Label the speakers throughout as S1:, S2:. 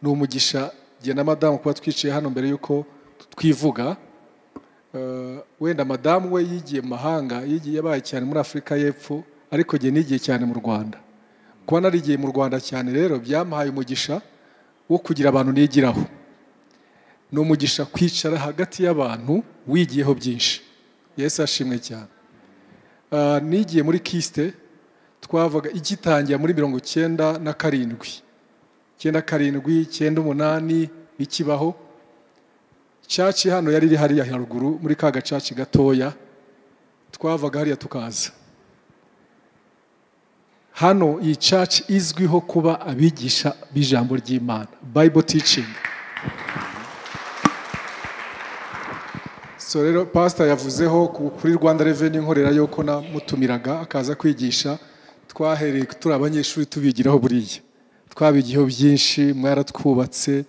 S1: ni umugisha jye na madamu kuba twiciye hano mbere yuko twivuga. Wenda madamu we yigiye mu mahanga, yigiye yabaye cyane muri Afurika y'Epfo, ariko jye nigiye cyane mu Rwanda. Kuba narigiye mu Rwanda cyane rero byampaye umugisha wo kugira abantu nigiraho. Ni umugisha kwicara hagati y'abantu wigiyeho byinshi. Yesu ashimwe cyane. Nigiye muri Kiste, twavaga igitangira muri 97 98 bikibaho. Church hano yari iri hariya haruguru muri ka gacaci gatoya, twavaga hariya tukaza hano. Iyi church izwiho kuba abigisha b'ijambo ry'Imana, Bible teaching. So rero pastor yavuzeho kuri Rwanda Revenue nkorera yuko namutumiraga akaza kwigisha. Twahereye turi abanyeshuri tubigiraho buriya, twabigiyeho byinshi, mwaratwubatse,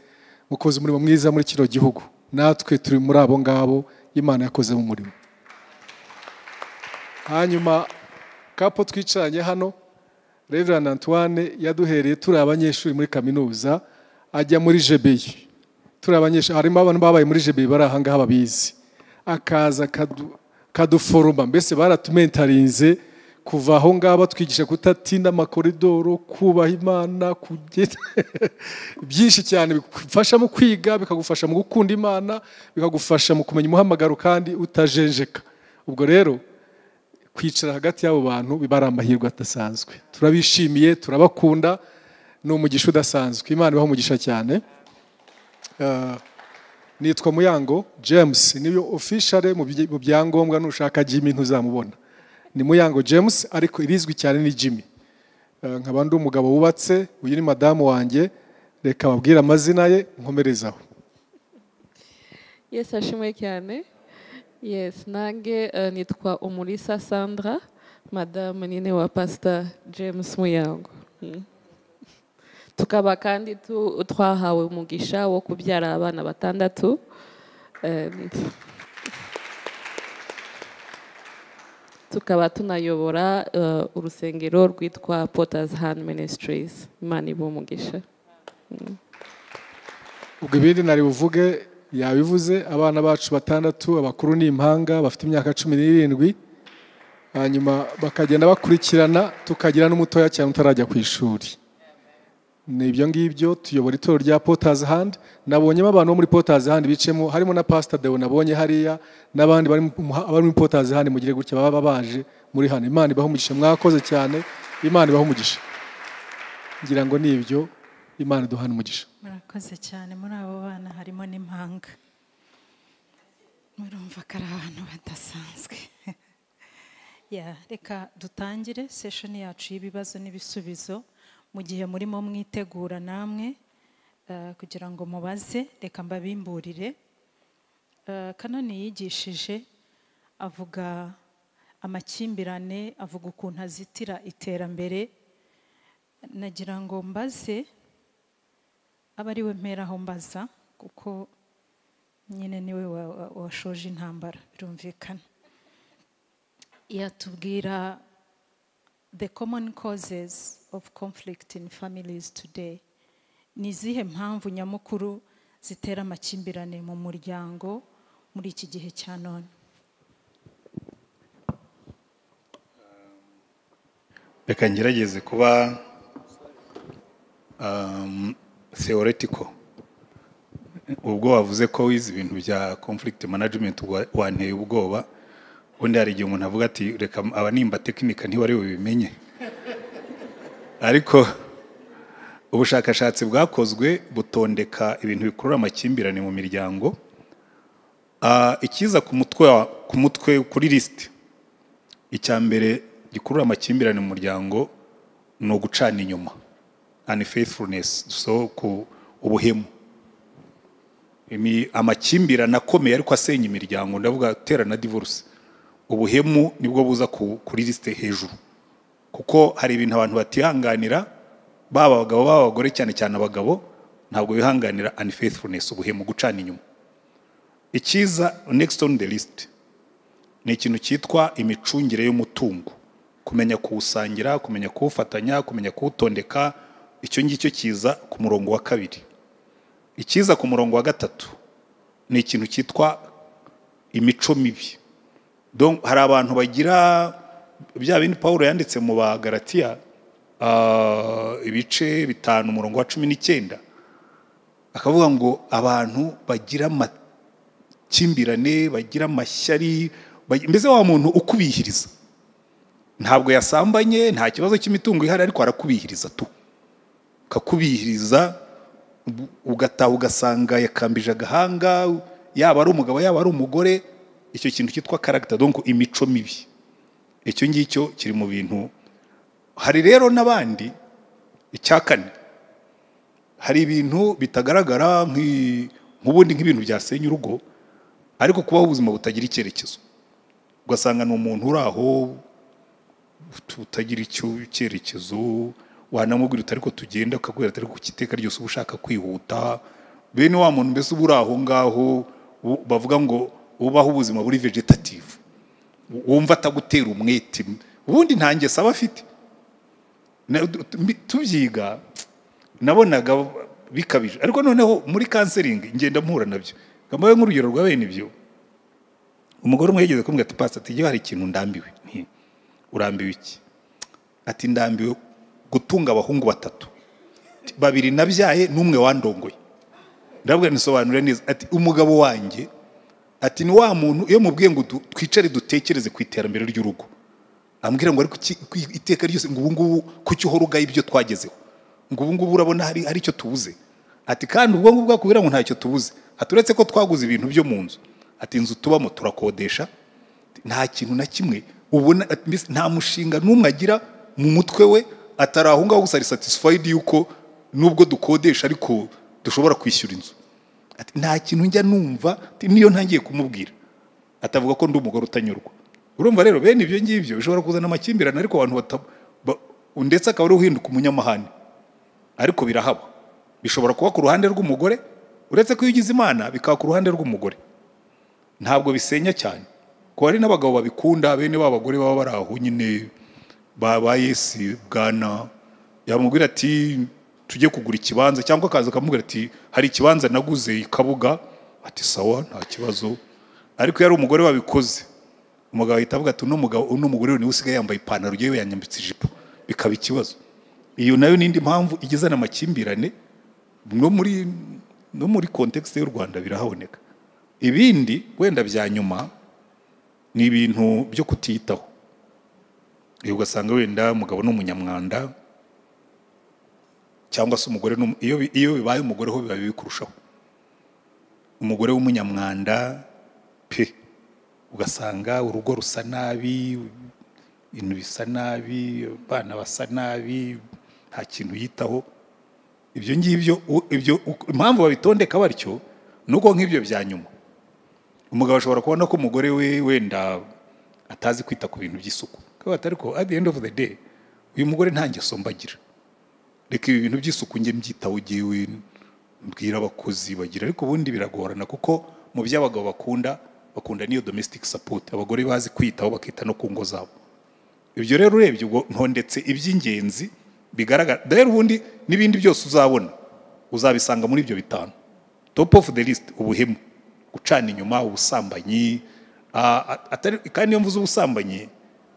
S1: mukoze umurimo mwiza muri kino gihugu. Natwe turi muri abo ngabo Imana yakoze mu murimo. Hanyuma kapo twicaranye hano, Reverend Antoine yaduhereye turi abanyeshuri muri kaminuza, ajya muri GBI. Turi abanyeshuri, harimo abantu babaye muri GBI bari aha ngaha babizi. Akaza kaduforoma, mbese baratumentarinze kuva aho ngabo twigisha kutatinda amakoridoro, kubaha Imana, kugenda byinshi cyane bigufasha mu kwiga, bikagufasha mu gukunda Imana, bikagufasha mu kumenya umuhamagaro kandi utajenjeka. Ubwo rero kwicara hagati y'abo bantu bibara amahirwe adasanzwe. Turabishimiye, turabakunda, ni umugisha udasanzwe. Imana ibaha umugisha cyane. Nitwa Muyango James, niyo official mu byangombwa nushaka Jimmy ntuzamubona. Ni Muyango James, ariko irizwi cyane ni Jimmy. Nkaba ndi umugabo wubatse, uyu ni madamu wanjye, reka babwira amazina ye nkomerezaho.
S2: Yes, ashimwe cyane. Yes, nange nitwa Umulisa Sandra, madame nine wa Pastor James Muyango. Tukaba kandi twahawe umugisha wo kubyara abana 6. Tukaba tunayobora urusengero rwitwa Potter's Hand Ministries. Imana ibe umugisha.
S1: Ubwo ibindi nari buvuge yabivuze. Abana bacu 6, abakuru ni impanga bafite imyaka 17, hanyuma bakagenda bakurikirana, tukagira n'umutoya cyane utarajya ku ishuri. Ni ibyo ngibyo tuyobora itoro rya Potter's Hand. Nabonyemo abantu bo muri Potter's Hand bicemo, harimo na Pastor Deo nabonye hariya, n'abandi bari muri Potter's Hand mugire gutya baba baje muri hano. Imana ibaho umugisha, mwakoze cyane. Imana ibaho umugisha. Ngira ngo ni ibyo, Imana duhana umugisha.
S3: Murakoze cyane. Muri abo bana harimo n'impanga, murumva ko ari abantu badasanzwe. Reka dutangire session yacu y'ibibazo n'ibisubizo. Mu gihe murimo mwitegura namwe kugira ngo mubaze, reka mbabimburire. Kanoni yigishije avuga amakimbirane, avuga ukuntu azitira iterambere. Nagira ngo mbaze abari we mperaho mbaza, kuko nyine niwe washoje intambara, birumvikana. Yatubwira the common causes of conflict in families today. Ni zihe mpamvu nyamukuru zitera amakimbirane mu muryango muri iki gihe cya none?
S4: Reka ngerageze kuba theoretical. Ubwo wavuze ko wize ibintu bya conflict management wanteye ubwoba. Undi hari igihe umuntu avuga ati reka abanimba tekinika ntibari bubimenye. Ariko ubushakashatsi bwakozwe butondeka ibintu bikurura amakimbirane mu miryango. Ikiza ku mutwe kuri list, icyambere gikurura amakimbirane mu muryango ni ugucana inyuma, unfaithfulness, so ubuhemu. Amakimbirane akomeye ariko asenya imiryango, ndavuga tera na divorce. Ubuhemu nibwo buza kuri liste hejuru, kuko hari ibintu abantu batihanganira, baba abagabo baba abagore, cyane cyane abagabo ntabwo bihanganira unfaithfulness, ubuhemu, gucana inyuma. Ikiza next on the list ni ikintu cyitwa imicungire y'umutungo, kumenya kuwusangira, kumenya kuwufatanya, kumenya kuwutondeka. Icyo ngicyo kiza ku murongo wa 2. ikiza ku murongo wa 3 ni ikintu cyitwa imico mibi. Donc hari abantu bagira bya bindi Paulo yanditse mu ba Galatiya ibice 5 umurongo wa 19 akavuga ngo abantu bagira amakimbirane, bagira amashyari, mbese wa muntu ukubihiriza ntabwo yasambanye, nta kibazo cy'imitungo ihari, ariko arakubihiriza tu kakubihiriza ugataha ugasanga yakambije agahanga, yaba ari umugabo yaba ari umugore. Icyo kintu cyitwa character, donc imico mibi. Icyo ngicyo kiri mu bintu. Hari rero n'abandi icyakane, hari ibintu bitagaragara nk'ubundi nk'ibintu byasenya urugo, ariko kubaho ubuzima butagira icyerekezo. Ugasanga ni umuntu uri aho utagira icyerekezo, wanamubwira utari ko tugenda ukagwira atari ku kiteka ryose ushaka kwihuta. Bene wa muntu mbese uri aho ngaho bavuga ngo ubaho ubuzima buri vegetative, wumva atagutera umwete, ubundi nta ngeso aba afite. Tubyiga nabonaga bikabije, ariko noneho muri counseling ngenda mpura nabyo. Kambaye nk'urugero rwa bene ibyo, umugore umwe yigeze kumbwira ati pastor, ati hari ikintu ndambiwe. Urambiwe iki? Ati ndambiwe gutunga abahungu 3, 2 nabyaye n'umwe wandongoye. Ndabwira nisobanure neza, ati umugabo wanjye, ati ni wa muntu iyo mubwiye ngo twicare dutekereze ku iterambere ry'urugo, ambwira ngo ariko iteka ryose ngo ubungubu kuki uhora ugaye ibyo twagezeho, ngo ubungubu urabona hari icyo tubuze. Ati kandi ubwo ngubwo akubwira ngo ntacyo tubuze, aturetse ko twaguze ibintu byo mu nzu, ati inzu tubamo turakodesha, nta kintu na kimwe ubona, nta mushinga n'umwe agira mu mutwe we, atarahunga gusa ari satisfied yuko nubwo dukodesha ariko dushobora kwishyura inzu. Ati nta kintu njya numva, niyo ntangiye kumubwira atavuga ko ndi umugore utanyurwa. Urumva rero bene ibyo ngibyo bishobora kuzana amakimbirane, ariko abantu ndetse akaba ari uhinduka umunyamahane, ariko birahaba. Bishobora kuba ku ruhande rw'umugore, uretse ko iyo ugize Imana bikaba ku ruhande rw'umugore. Ntabwo bisenya cyane, ko hari n'abagabo babikunda, bene b'abagore baba bari aho nyine babaye si bwana, yamubwira ati tujye kugura ikibanza, cyangwa akaza akamubwira ati hari ikibanza naguze ikabuga, ati sawa nta kibazo. Ariko yari umugore wabikoze, umugabo ahita avuga ati uno mugore ni usigaye yambaye ipantaro yewe yanyambitse ijipo, bikaba ikibazo. Iyo nayo nindi mpamvu igizana amakimbirane no muri context y'u Rwanda birahaboneka. Ibindi wenda bya nyuma ni ibintu byo kutitaho. Ugasanga wenda umugabo n'umunyamwanda, cyangwa se umugore iyo bibaye umugore ho biba bikurushaho. Umugore w'umunyamwanda pe, ugasanga urugo rusa nabi, ibintu bisa nabi, abana basa nabi, nta kintu yitaho. Ibyo ngibyo impamvu babitondeka batyo nuko nk'ibyo bya nyuma. Umugabo ashobora kubona ko umugore we wenda atazi kwita ku bintu by'isuku, ariko at the end of the day uyu mugore nta ngeso mbagira, reka ibi bintu by'isuku nge mbyitaho giwe mbwira abakozi bagira. Ariko ubundi biragorana, kuko mu by'abagabo bakunda niyo domestic support, abagore bazi kwitaho bakita no ku ngo zabo. Ibyo rero urebye ubwo ntondetse iby'ingenzi bigaragara. Rero ubundi n'ibindi byose uzabona uzabisanga muri ibyo 5. Top of the list: ubuhemu, gucana inyuma, ubusambanyi. Kandi iyo mvuze ubusambanyi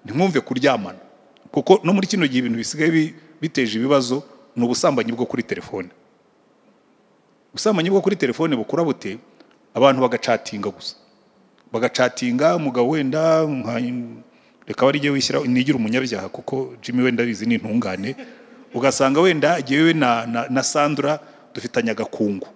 S4: ntimwumve kuryamana, kuko no muri kino gihe ibintu bisigaye biteje ibibazo ni ubusambanyi bwo kuri telefone. Ubusambanyi bwo kuri telefone bukura bute? Abantu bagacatinga gusa, bagacatinga. Umugabo wenda reka bari giye wishyira nigira umunyabyaha, kuko Jimmy wenda bizi ni intungane. Ugasanga wenda giyewe na Sandra dufitanya gakungu,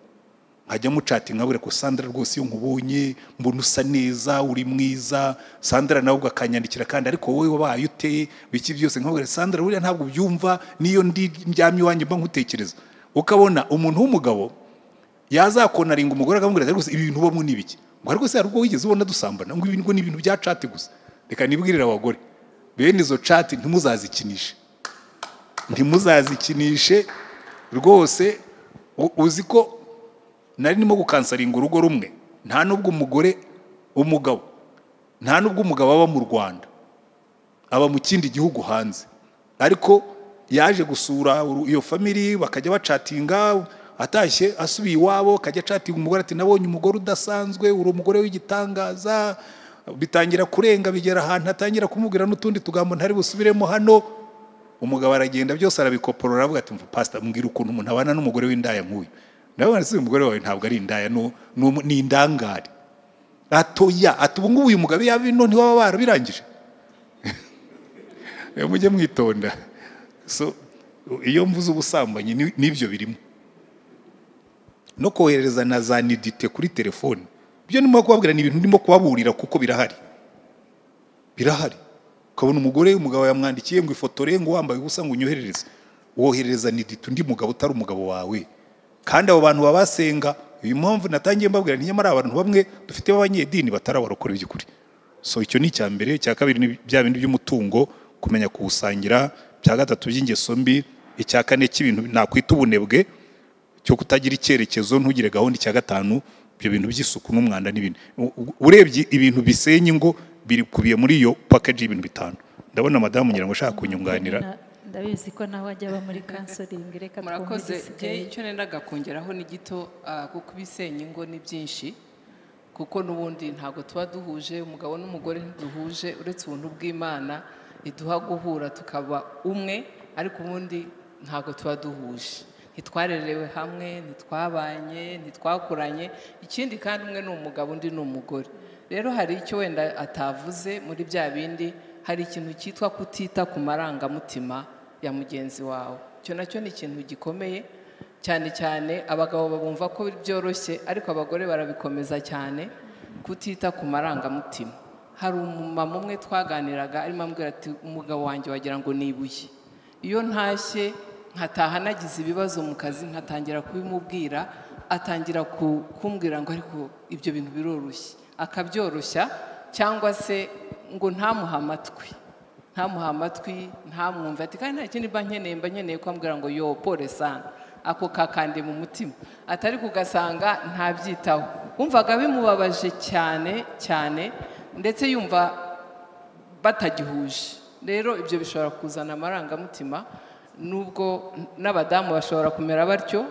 S4: nkajya mucatinga bure ko Sandra rwose iyo nkubonye mbona usa neza, uri mwiza. Sandra nawe ugakanyandikira kandi ariko wowe wabaye ute biki byose, nkabwira Sandra buriya ntabwo byumva, niyo ndyamye wanjye mba nkutekereza. Ukabona umuntu w'umugabo yazakonaringa umugore akamubwira ati rwose ibi bintu ubamo ni biki, ngo ariko se arubwo wigeze ubona dusambana, ngo ibintu ni ibintu bya chat gusa. Reka nibwirira abagore bene izo chat ntimuzazikinishe rwose. Uzi ko nari nimo gukansaringa urugo rumwe, nta nubwo umugabo aba mu Rwanda, aba mu kindi gihugu hanze, ariko yaje gusura iyo family bakajya bacatinga. atashye asubiye iwabo kajya acatinga umugore ati nabonye umugore udasanzwe, uri umugore w'igitangaza, bitangira kurenga bigera ahantu atangira kumubwira n'utundi tugambo ntari busubiremo hano. Umugabo aragenda byose arabikoporora avuga ati pastor mbwira ukuntu umuntu abana n'umugore w'indaya nk'uyu. Ndabona si umugore wawe ntabwo ari indaya, ni indangare. Atoya ati ubu ngubu uyu mugabo yabino ntiwaba barabirangije. Mujye mwitonda. So iyo mvuze ubusambanyi n'ibyo birimo, no kohereza na za nidite kuri telefone. Ibyo ndimo kubabwira ni ibintu ndimo kubaburira kuko birahari. Ukabona umugabo yamwandikiye ngo ifotore ngo wambaye ubusa ngo unyoherereze, woherereza nidite undi mugabo utari umugabo wawe. Kandi abo bantu babasenga, uyu mpamvu natangiye mbabwira nyamara abantu bamwe dufite b'abanyedini batarabarokora by'ukuri. So icyo ni icya mbere. Icya kabiri ni bya bindi by'umutungo, kumenya kuwusangira. Cya gatatu by'ingeso mbi. Icya kane cy'ibintu nakwita ubunebwe cyo kutagira icyerekezo, ntugire gahunda. Icya gatanu ibyo bintu by'isuku n'umwanda n'ibindi. Urebye ibintu bisenya ingo birikubiye muri iyo package y'ibintu bitanu. Ndabona madamu ngira ngo ashaka kunyunganira.
S3: Ndabizi ko nawe ajya aba muri counseling. Reka
S5: murakoze. Icyo nendaga kongeraho ni gito, kuko ibisenya ingo ni byinshi, kuko n'ubundi ntabwo tuba duhuje, umugabo n'umugore ntiduhuje, uretse ubuntu bw'Imana iduha guhura tukaba umwe, ariko ubundi ntabwo tuba duhuje. Ntitwarerewe hamwe, ntitwabanye, ntitwakuranye. Ikindi kandi umwe ni umugabo undi ni umugore. Rero hari icyo wenda atavuze muri bya bindi, hari ikintu cyitwa kutita ku marangamutima ya mugenzi wawe. Icyo nacyo ni ikintu gikomeye cyane cyane. Abagabo babumva ko byoroshye, ariko abagore barabikomeza cyane, kutita ku marangamutima. Hari umumama umwe twaganiraga arimo ambwira ati umugabo wanjye wagira ngo ni ibuye. Iyo ntashye nkataha nagize ibibazo mu kazi nkatangira kubimubwira, atangira kumbwira ngo ariko ibyo bintu biroroshye, akabyoroshya, cyangwa se ngo ntamuha amatwi, ntamwumve. Ati kandi nta kindi mba nkeneye ko ambwira ngo yo pole sana, ako kakande mu mutima. Atari kugasanga ntabyitaho. Wumvaga bimubabaje cyane cyane, ndetse yumva batagihuje. Rero ibyo bishobora kuzana amarangamutima, nubwo n'abadamu bashobora kumera batyo,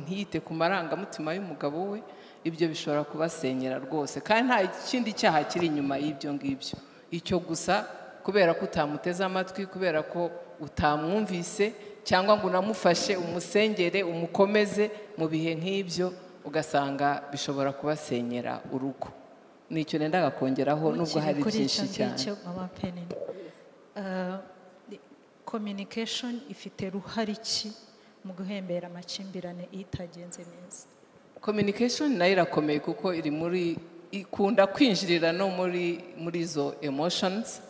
S5: ntiyite ku marangamutima y'umugabo we. Ibyo bishobora kubasenyera rwose, kandi nta kindi cyaha kiri inyuma y'ibyo ngibyo. Icyo gusa kubera ko utamuteze amatwi, kubera ko utamwumvise, cyangwa ngo unamufashe umusengere umukomeze mu bihe nk'ibyo, ugasanga bishobora kubasenyera urugo. Nicyo nendaga kongeraho, nubwo hari byinshi cyane.
S3: Communication ifite ruhari ki mu guhembera amakimbirane itagenze neza?
S5: Communication nayo irakomeye kuko ikunda kwinjirira no muri izo emotions.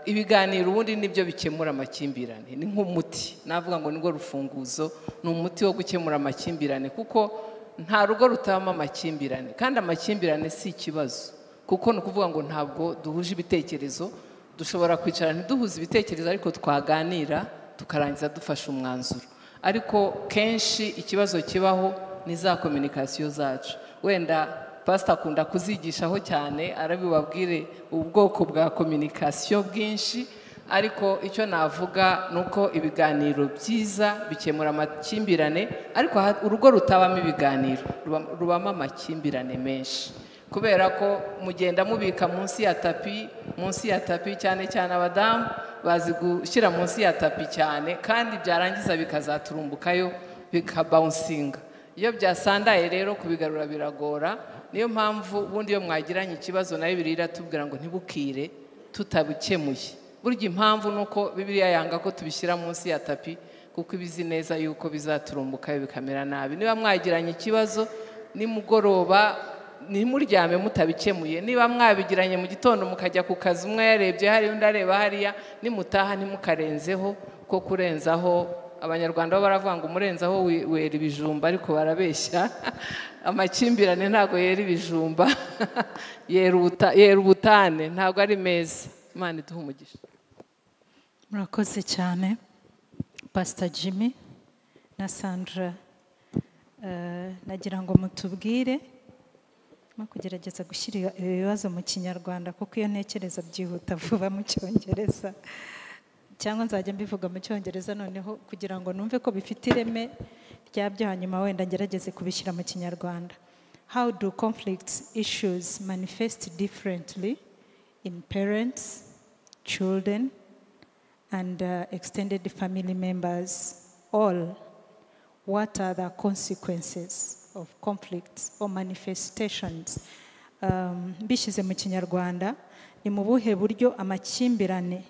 S5: Ibiganiro ubundi nibyo bikemura amakimbirane, ni nk'umuti. Navuga ngo nirwo rufunguzo, ni umuti wo gukemura amakimbirane, kuko nta rugo rutabamo amakimbirane. Kandi amakimbirane si ikibazo, kuko ni ukuvuga ngo ntabwo duhuje ibitekerezo. Dushobora kwicara ntiduhuze ibitekerezo, ariko twaganira tukarangiza dufashe umwanzuro. Ariko kenshi ikibazo kibaho ni za communication zacu. Wenda pastor akunda kuzigishaho cyane, arabibabwire ubwoko bwa communication bwinshi, ariko icyo navuga nuko ibiganiro byiza bikemura amakimbirane, ariko urugo rutabamo ibiganiro rubamo amakimbirane menshi, kubera ko mugenda mubika munsi ya tapi cyane cyane abadamu bazi gushyira munsi ya tapi cyane, kandi byarangiza bikazaturumbukayo bikabouncinga. Iyo byasandaye rero kubigarura biragora. Niyo mpamvu ubundi iyo mwagiranye ikibazo na Bibiliya iratubwira ngo ntibukire tutabikemuye. Burya impamvu nuko Bibiliya yanga ko tubishyira munsi ya tapi, kuko ibizi neza yuko bizaturumbukayo bikamera nabi. Niba mwagiranye ikibazo nimugoroba, ntimuryame mutabikemuye. Niba mwabigiranye mu gitondo mukajya ku kazi, umwe yarebye hariya undi areba hariya, nimutaha ntimukarenzeho, ko kurenzaho Abanyarwanda bo baravuga ngo umurenzaho wera ibijumba, ariko barabeshya. Amakimbirane ntago yera ibijumba, yera ubutane, ntago ari meza. Imana iduhe umugisha.
S3: Murakoze cyane Pastor Jimmy na Sandra. Nagira ngo mutubwire kugerageza gushyira ibibazo mu Kinyarwanda, kuko iyo ntekereza byihuta vuba mu Cyongereza. cyangwa nzajya mbivuga mu cyongereza noneho kugira ngo numve ko bifite ireme ryabyo, hanyuma wenda ngerageze kubishyira mu kinyarwanda. How do conflict issues manifest differently in parents, children, and extended family members? All, what are the consequences of conflicts or manifestations? Bishyize mu kinyarwanda, ni mu buhe buryo amakimbirane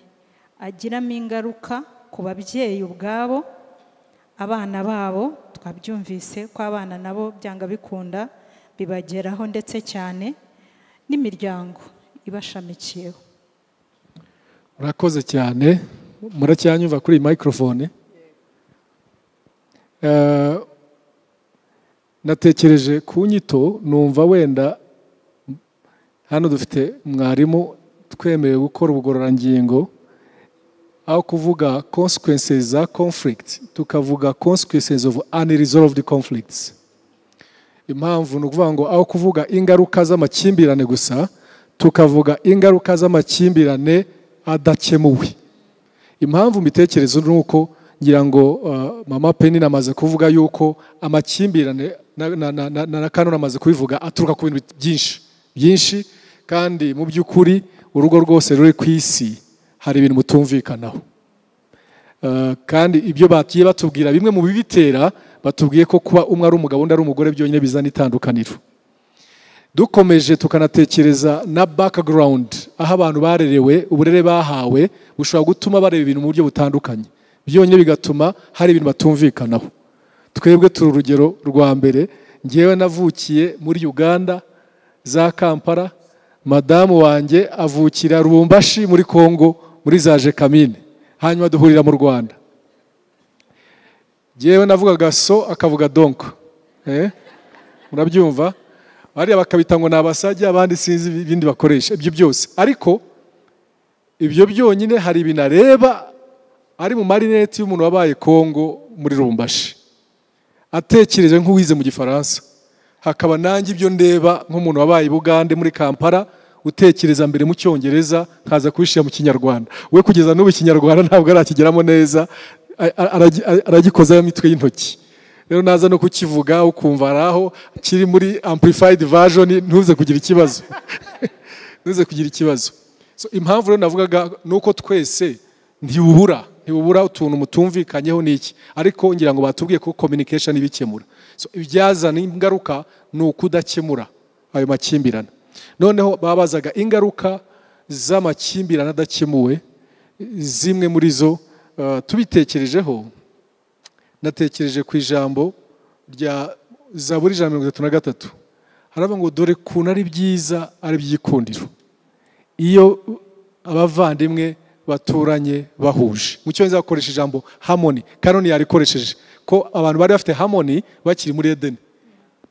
S3: agiramo ingaruka ku babyeyi ubwabo, abana babo, twabyumvise ko abana nabo byanga bikunda bibageraho, ndetse cyane n'imiryango ibashamikiyeho.
S1: Murakoze cyane, muracyanyumva kuri microphone. Natekereje ku nyito, numva wenda hano dufite mwarimu twemerewe gukora ubugororangingo, aho kuvuga consequences za conflict tukavuga consequences of unresolved conflicts. Impamvu ni ukuvuga ngo aho kuvuga ingaruka z'amakimbirane gusa tukavuga ingaruka z'amakimbirane adakemuwe. Impamvu mbitekerezo ni uko ngira ngo mama Penny namaze kuvuga yuko amakimbirane na Kano namaze kubivuga aturuka ku bintu byinshi, kandi mu by'ukuri urugo rwose ruri ku isi hari ibintu mutumvikanaho. Kandi ibyo bagiye batubwira bimwe mu bibitera, batubwiye ko kuba umwe ari umugabo undi ari umugore byonyine bizana itandukaniro. Dukomeje tukanatekereza na background, aho abantu barerewe, uburere bahawe bushobora gutuma bareba ibintu mu buryo butandukanye, byonyine bigatuma hari ibintu batumvikanaho. Twebwe turi urugero rwa mbere. Ngewe navukiye muri Uganda za Kampala, madamu wanjye avukira Lubumbashi muri Kongo muri za Jekamine, hanyuma duhurira mu Rwanda. Ngewe navugaga so akavuga donc, murabyumva, bariya bakabita ngo nabasajya, abandi sinzi ibindi bakoresha ibyo byose. Ariko ibyo byonyine hari ibintu areba ari mu marineti y'umuntu wabaye Kongo muri Lubumbashi, atekereje nk'uwize mu Gifaransa. Hakaba nanjye ibyo ndeba nk'umuntu wabaye Bugande muri Kampala, utekereza mbere mu Cyongereza nkaza kubishira mu Kinyarwanda. We kugeza n'ubu Kinyarwanda ntabwo arakigeramo neza, aragikozayo imitwe y'intoki. Rero naza no kukivuga ukumva araho kiri muri amplified version, ntuze kugira ikibazo. Ntuze kugira ikibazo. So impamvu rero navugaga nuko twese ntibubura utuntu mutumvikanyeho n'iki, ariko ngira ngo batubwiye ko communication ibikemura. So ibyazana ingaruka ni ukudakemura ayo makimbirane. Noneho babazaga ingaruka z'amakimbirane adakemuwe, zimwe muri zo tubitekerejeho. Natekereje ku ijambo rya Zaburi 133, haravuga ngo dore kuntu ari byiza ari byikundiro iyo abavandimwe baturanye bahuje. Mu cyongereza bakoresha ijambo harmony, Kanoni yarikoresheje ko abantu bari bafite harmony bakiri muri Eden,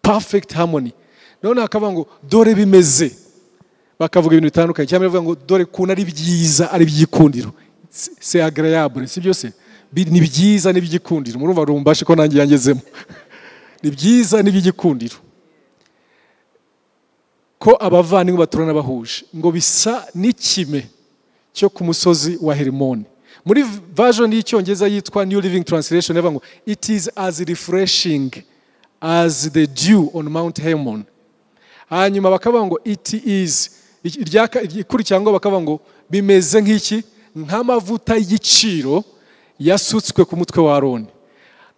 S1: perfect harmony. None akavuga ngo dore bimeze, bakavuga ibintu bitandukanye. Cyangwa bavuga ngo dore kuntu ari byiza ari byikundiro, c'est agréable, si byose ni byiza n'ibyigikundiro. Murumva Lubumbashi ko nanjye yangezemo. Ni byiza n'ibyigikundiro ko abavandimwe baturana bahuje, ngo bisa n'ikime cyo ku musozi wa Herimoni. Muri version y'Icyongereza yitwa New Living Translation yavuga ngo it is as refreshing as the dew on Mount Hermon. Hanyuma bakavuga ngo it is ikurikira ngo bakavuga ngo bimeze nk'iki, nk'amavuta y'igiciro yasutswe ku mutwe wa Aroni.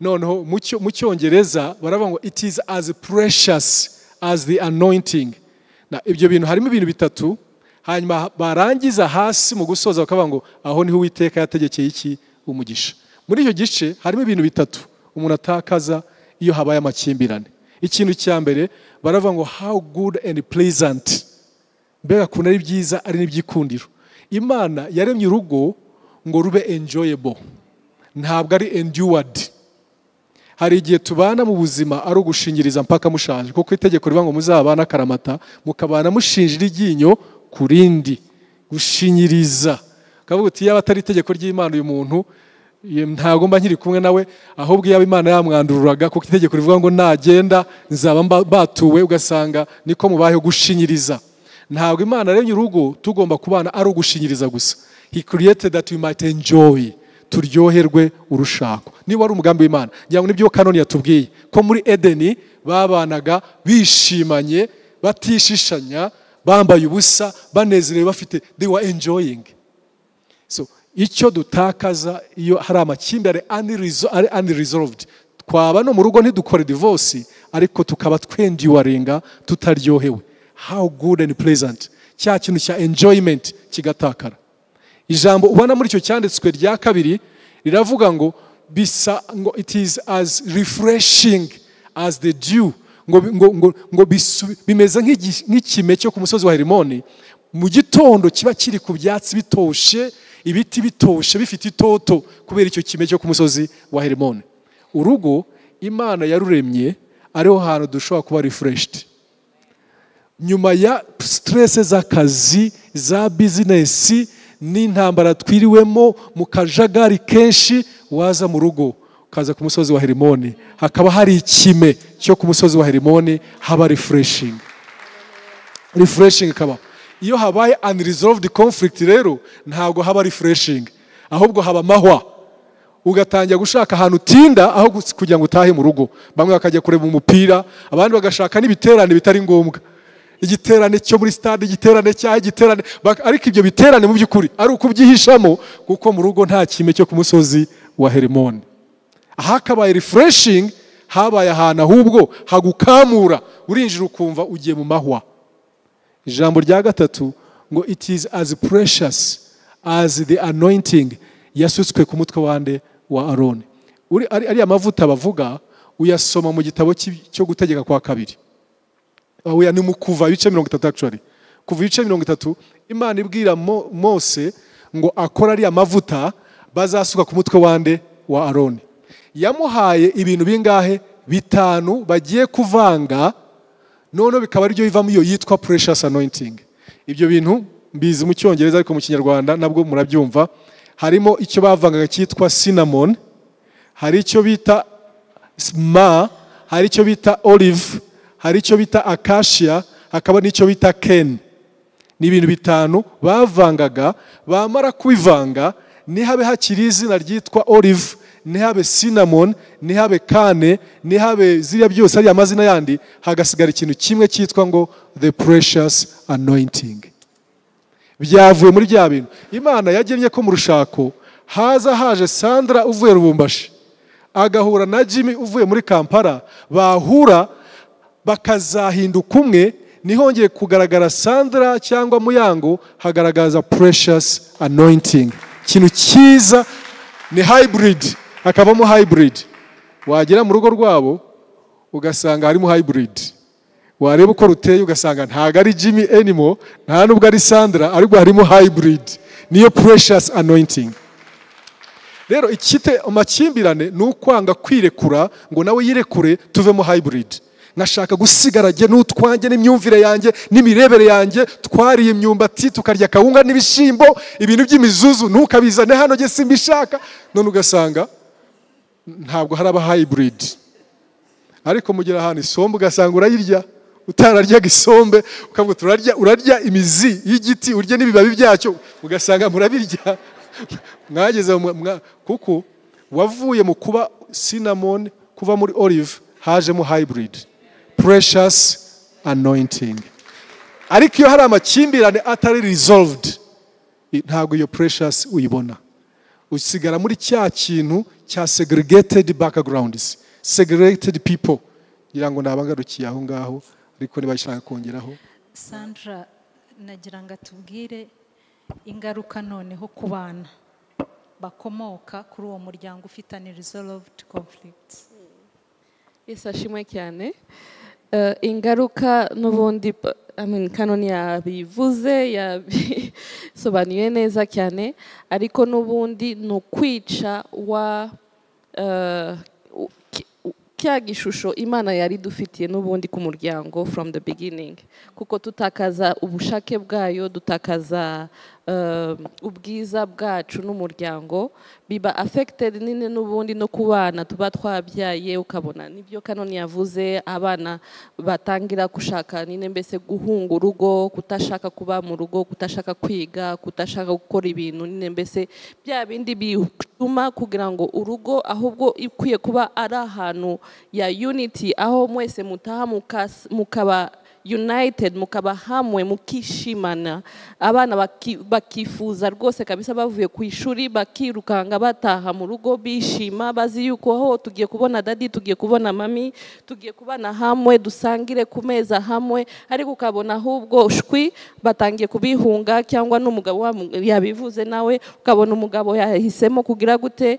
S1: Noneho mu Cyongereza baravuga ngo it is as precious as the anointing. Na ibyo bintu harimo ibintu bitatu, hanyuma barangiza hasi mu gusoza bakavuga ngo aho niho Uwiteka yategekeye iki, umugisha. Muri icyo gice harimo ibintu bitatu umuntu atakaza iyo habaye amakimbirane. Ikintu cya mbere baravuga ngo how good and pleasant, mbega kuntu ari byiza ari n'ibyikundiro. Imana yaremye urugo ngo rube enjoyable, ntabwo ari endured. Hari igihe tubana mu buzima ari ugushinyiriza mpaka mushaje, kuko itegeko rivuga ngo muzabana akaramata mukabana mushinjira iryinyo ku rindi, gushinyiriza. Kavuga uti yaba atari itegeko ry'Imana uyu muntu ntabwo mba nkiri kumwe nawe, ahubwo yaba Imana yamwandururaga, kuko itegeko rivuga ngo nagenda nzaba batuwe, ugasanga niko mubayeho gushinyiriza. Ntabwo Imana yaremye urugo tugomba kubana ari ugushinyiriza gusa. he created that we might enjoy, turyoherwe urushako. Niba ari umugambi w'Imana, ngira ngo nibyo kanoni yatubwiye ko muri Edeni babanaga bishimanye, batishishanya, bambaye ubusa, banezerewe, bafite, they were enjoying. So icyo dutakaza iyo hari amakimbirane unresolved, twaba no mu rugo ntidukore divorce ariko tukaba twenduringa tutaryohewe. How good and pleasant, cya kintu cya enjoyment kigatakara. Ijambo ubona muri icyo cyanditswe rya kabiri riravuga ngo bisa ngo it is as refreshing as the dew, ngo bimeze nk'ikime cyo ku musozi wa Herimoni mu gitondo kiba kiri ku byatsi bitoshe, ibiti bitoshe bifite itoto kubera icyo kime cyo ku musozi wa Herimoni. Urugo Imana yaruremye ariho hantu dushobora kuba refreshed nyuma ya stress z'akazi, za business n'intambara twiriwemo mu kajagari kenshi. Waza mu rugo ukaza ku musozi wa Herimoni, hakaba hari ikime cyo ku musozi wa Herimoni, haba refreshing kaba. Iyo habaye unresolved conflict rero ntabwo haba refreshing, ahubwo haba mahwa, ugatangira gushaka ahantu utinda aho kugira ngo utahe mu rugo. Bamwe bakajya kureba umupira, abandi bagashaka n'ibiterane bitari ngombwa, igiterane cyo muri stade, igiterane, ariko ibyo biterane mu by'ukuri ari ukubyihishamo, kuko mu rugo nta kime cyo ku musozi wa Herimoni. Ahakabaye refreshing, habaye ahantu ahubwo hagukamura, urinjira ukumva ugiye mu mahwa. Ijambo rya gatatu ngo it is as precious as the anointing yasutswe ku mutwe wande wa Aroni. Ari amavuta bavuga uyasoma mu gitabo cyo gutegeka kwa kabiri. Oya ni mu Kuva ibice 30 actually. Kuva ibice 30 Imana ibwira Mose ngo akora ari amavuta bazasuka ku mutwe wande wa Aroni. Yamuhaye ibintu bingahe? 5 bagiye kuvanga, none bikaba ari byo bivamo iyo yitwa precious anointing. Ibyo bintu mbizi mu Cyongereza ariko mu Kinyarwanda nabwo murabyumva. Harimo icyo bavangaga cyitwa cinnamon, hari icyo bita myrrh, hari icyo bita olive, hari icyo bita acacia, hakaba n'icyo bita ken. Ni ibintu 5 bavangaga, bamara kubivanga nihabe hakiri izina ryitwa olive, nihabe cinnamon, nihabe kane, nihabe ziriya byose ari amazina yandi, hagasigara ikintu kimwe cyitwa ngo the precious anointing. Byavuye muri bya bintu Imana yagennye ko mu rushako haje Sandra uvuye Rubumbashi agahura na Jimmy uvuye muri Kampala, bahura bakazahinduka umwe, nihongeye kugaragara Sandra cyangwa Muyango, hagaragaza precious anointing. Kintu cyiza ni hybrid, akabamo hybrid. Wagera mu rugo rwabo ugasanga harimo hybrid, wareba uko ruteye ugasanga ntago ari Jimmy anymore, nta nubwo ari Sandra, ariko harimo hybrid. Niyo precious anointing. Rero ikite amakimbirane n'ukwanga kwirekura ngo nawe yirekure tuvemo hybrid. Nashaka gusigara jye n'utwanjye n'imyumvire yanjye n'imirebere yanjye, twariye imyumbati tukarya kawunga n'ibishimbo, ibintu by'imizuzu ntukabizane hano jye simbishaka, none ugasanga ntabwo haraba hybrid. Ariko mugira hano isombe ugasanga urayirya, utararyaga isombe ukavuga urarya imizi y'igiti, urye n'ibibabi byacyo, ugasanga murabirya. Mwageze kuko wavuye mu kuba cinnamon, kuva muri olive hajemo hybrid, precious anointing. Ariko iyo hari amakimbirane atari resolved, ntabwo iyo precious uyibona, usigara muri cya kintu cya segregated backgrounds, segregated people. Ngira ngo nabangarukiye aho ngaho, ariko nibashaka kongeraho.
S3: Sandra, nagira ngo atubwire ingaruka noneho ku bana bakomoka kuri uwo muryango ufite unresolved conflicts.
S2: Yesu ashimwe cyane. Ingaruka n'ubundi kanoni yabivuze, yabisobanuye neza cyane, ariko n'ubundi ni ukwica cya gishusho Imana yari dufitiye n'ubundi ku muryango from the beginning, kuko tutakaza ubushake bwayo, dutakaza ubwiza bwacu n'umuryango biba affected nini n'ubundi no ku bana tuba twabyaye ukabona nibyo Kanoni yavuze abana batangira gushaka nine mbese guhunga urugo kutashaka kuba mu rugo kutashaka kwiga kutashaka gukora ibintu nine mbese bya bindi bituma kugira ngo urugo ahubwo ikwiye kuba ari ahantu ya unity aho mwese mutaha mukaba united mukaba hamwe mukishimana abana bakifuza rwose kabisa bavuye ku ishuri bakirukanga bataha mu rugo bishima bazi yuko aho tugiye kubona dadi tugiye kubona mami tugiye kubana hamwe dusangire ku meza hamwe ariko ukabona ahubwo shwi batangiye kubihunga cyangwa n'umugabo yabivuze nawe ukabona umugabo yahisemo kugira gute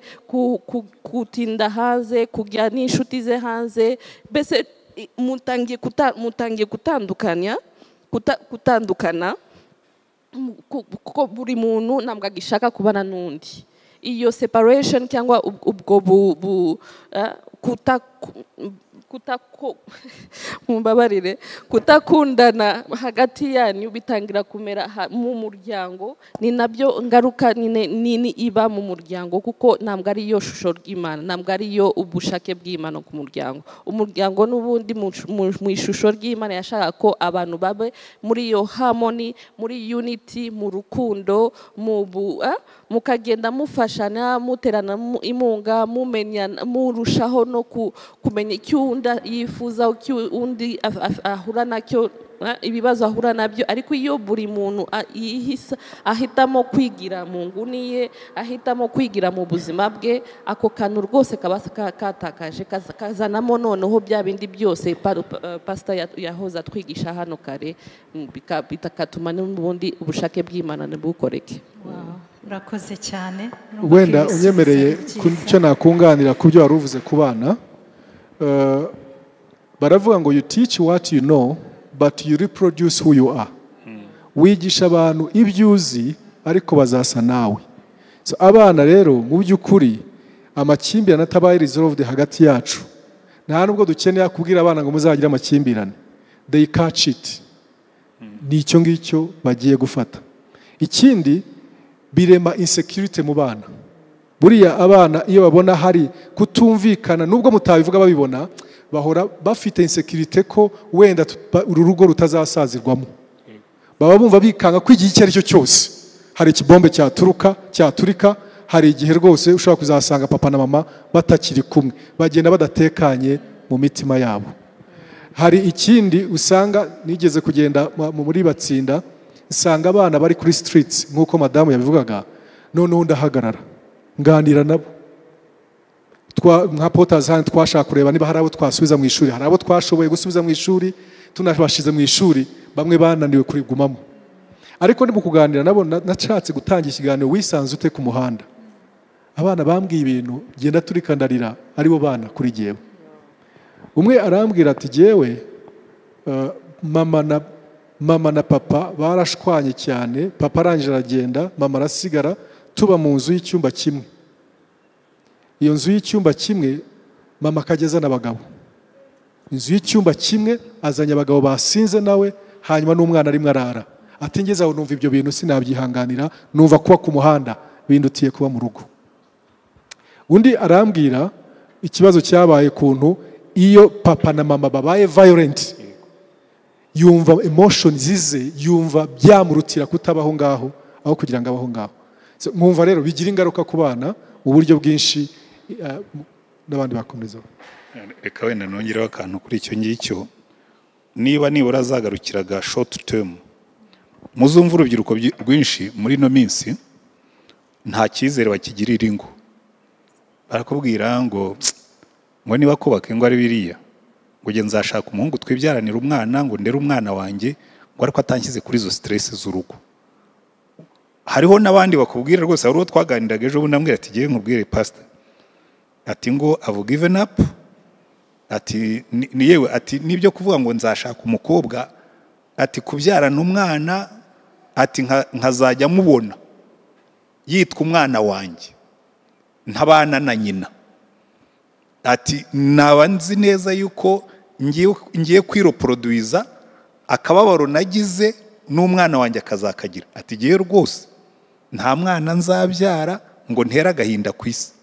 S2: kutinda hanze kujya n'inshuti ze hanze mbese mutangiye gutandukana kuko buri muntu ntabwo agishaka kubana n'undi iyo separation cyangwa ubwo kutakundana hagati yanyu bitangira kumera mu muryango ni nabyo ngaruka nini iba mu muryango kuko ntabwo ari yo shusho ry'Imana ntabwo ari yo ubushake bw'Imana ku muryango umuryango n'ubundi mu ishusho ry'Imana yashaka ko abantu babe muri iyo harmony muri unity mu rukundo mukagenda mufashana muterana imunga mumenyana murushaho no kumenya icyo yifuza undi ahura nacyo ibibazo ahura nabyo ariko iyo buri muntu ahitamo kwigira mu nguni ye ahitamo kwigira mu buzima bwe ako kantu rwose kaba katakaje kazanamo noneho bya bindi byose pastor yahoza twigisha hano kare bitakatuma n'ubundi ubushake bw'Imana ntibukoreke.
S3: Urakoze cyane
S1: wenda unyemereye icyo nakunganira ku byo wari uvuze ku bana baravuga ngo you teach what you know but you reproduce who you are. Wigisha abantu ibyo uzi ariko bazasa nawe. So abana rero mu by'ukuri amakimbirane atabaye resolved hagati yacu nta nubwo dukeneye kubwira abana ngo muzagira amakimbirane. They catch it. Nicyo ngicyo bagiye gufata. Ikindi birema insecurity mu bana. Buriya abana iyo babona hari kutumvikana nubwo mutabivuga babibona bahora bafite insecurity ko wenda uru rugo rutazasazirwamo. Baba bumva bikanga ko igihe icyo ari cyo cyose hari ikibombe cyaturika hari igihe rwose ushobora kuzasanga papa na mama batakiri kumwe bagenda badatekanye mu mitima yabo. Hari ikindi usanga nigeze kugenda muri batsinda usanga abana bari kuri streets nkuko madamu yabivugaga noneho ndahagarara nganira nabo nka Potters twashaka kureba niba hari abo twasubiza mu ishuri hari abo twashoboye gusubiza mu ishuri tunabashize mu ishuri bamwe bananiwe kurigumamo ariko ndi mu kuganira nabo nashatse gutangira ikiganiro wisanze ute ku muhanda abana bambwiye ibintu genda turikandarira aribo bana kuri jewe umwe arambwira ati jewe mama na papa barashwanye cyane papa arangije aragenda mama arasigara tuba mu nzu y'icyumba kimwe iyo nzu y'icyumba kimwe mama akageza n'abagabo inzu y'icyumba kimwe azanye abagabo basinze nawe hanyuma n'umwana arimwe arara ati ngeze aho numva ibyo bintu sinabyihanganira numva kuba ku muhanda bindutiye kuba mu rugo. Undi arambwira ikibazo cyabaye kuntu iyo papa na mama babaye violent yumva emotion zize yumva byamurutira kutabaho ngaho aho kugira ngo abaho ngaho. Mwumva rero bigira ingaruka ku bana mu buryo bwinshi n'abandi bakomeza.
S4: Reka wenda nongereho akantu kuri icyo ngicyo niba nibura azagarukiraga short term muzumva urubyiruko rwinshi muri no minsi nta cyizere bakigirira ingo barakubwira ngo niba kubaka ingo ari biriya ngo nge nzashaka umuhungu twibyaranira umwana ngo ndere umwana wanjye ngo ariko atanshyize kuri izo stress z'urugo. Hariho n'abandi bakubwira rwose hari uwo twaganiraga ejo bundi ambwira ati giye nkubwire pastor ati ngo I've given up ati ni yewe ati nibyo kuvuga ngo nzashaka umukobwa ati kubyarana umwana ati nkazajya mubona yitwa umwana wanjye ntabana na nyina ati naba nzi neza yuko ngiye kwiroproduiza akababaro nagize n'umwana wanjye akazakagira ati giye rwose nta mwana nzabyara ngo ntere agahinda ku isi.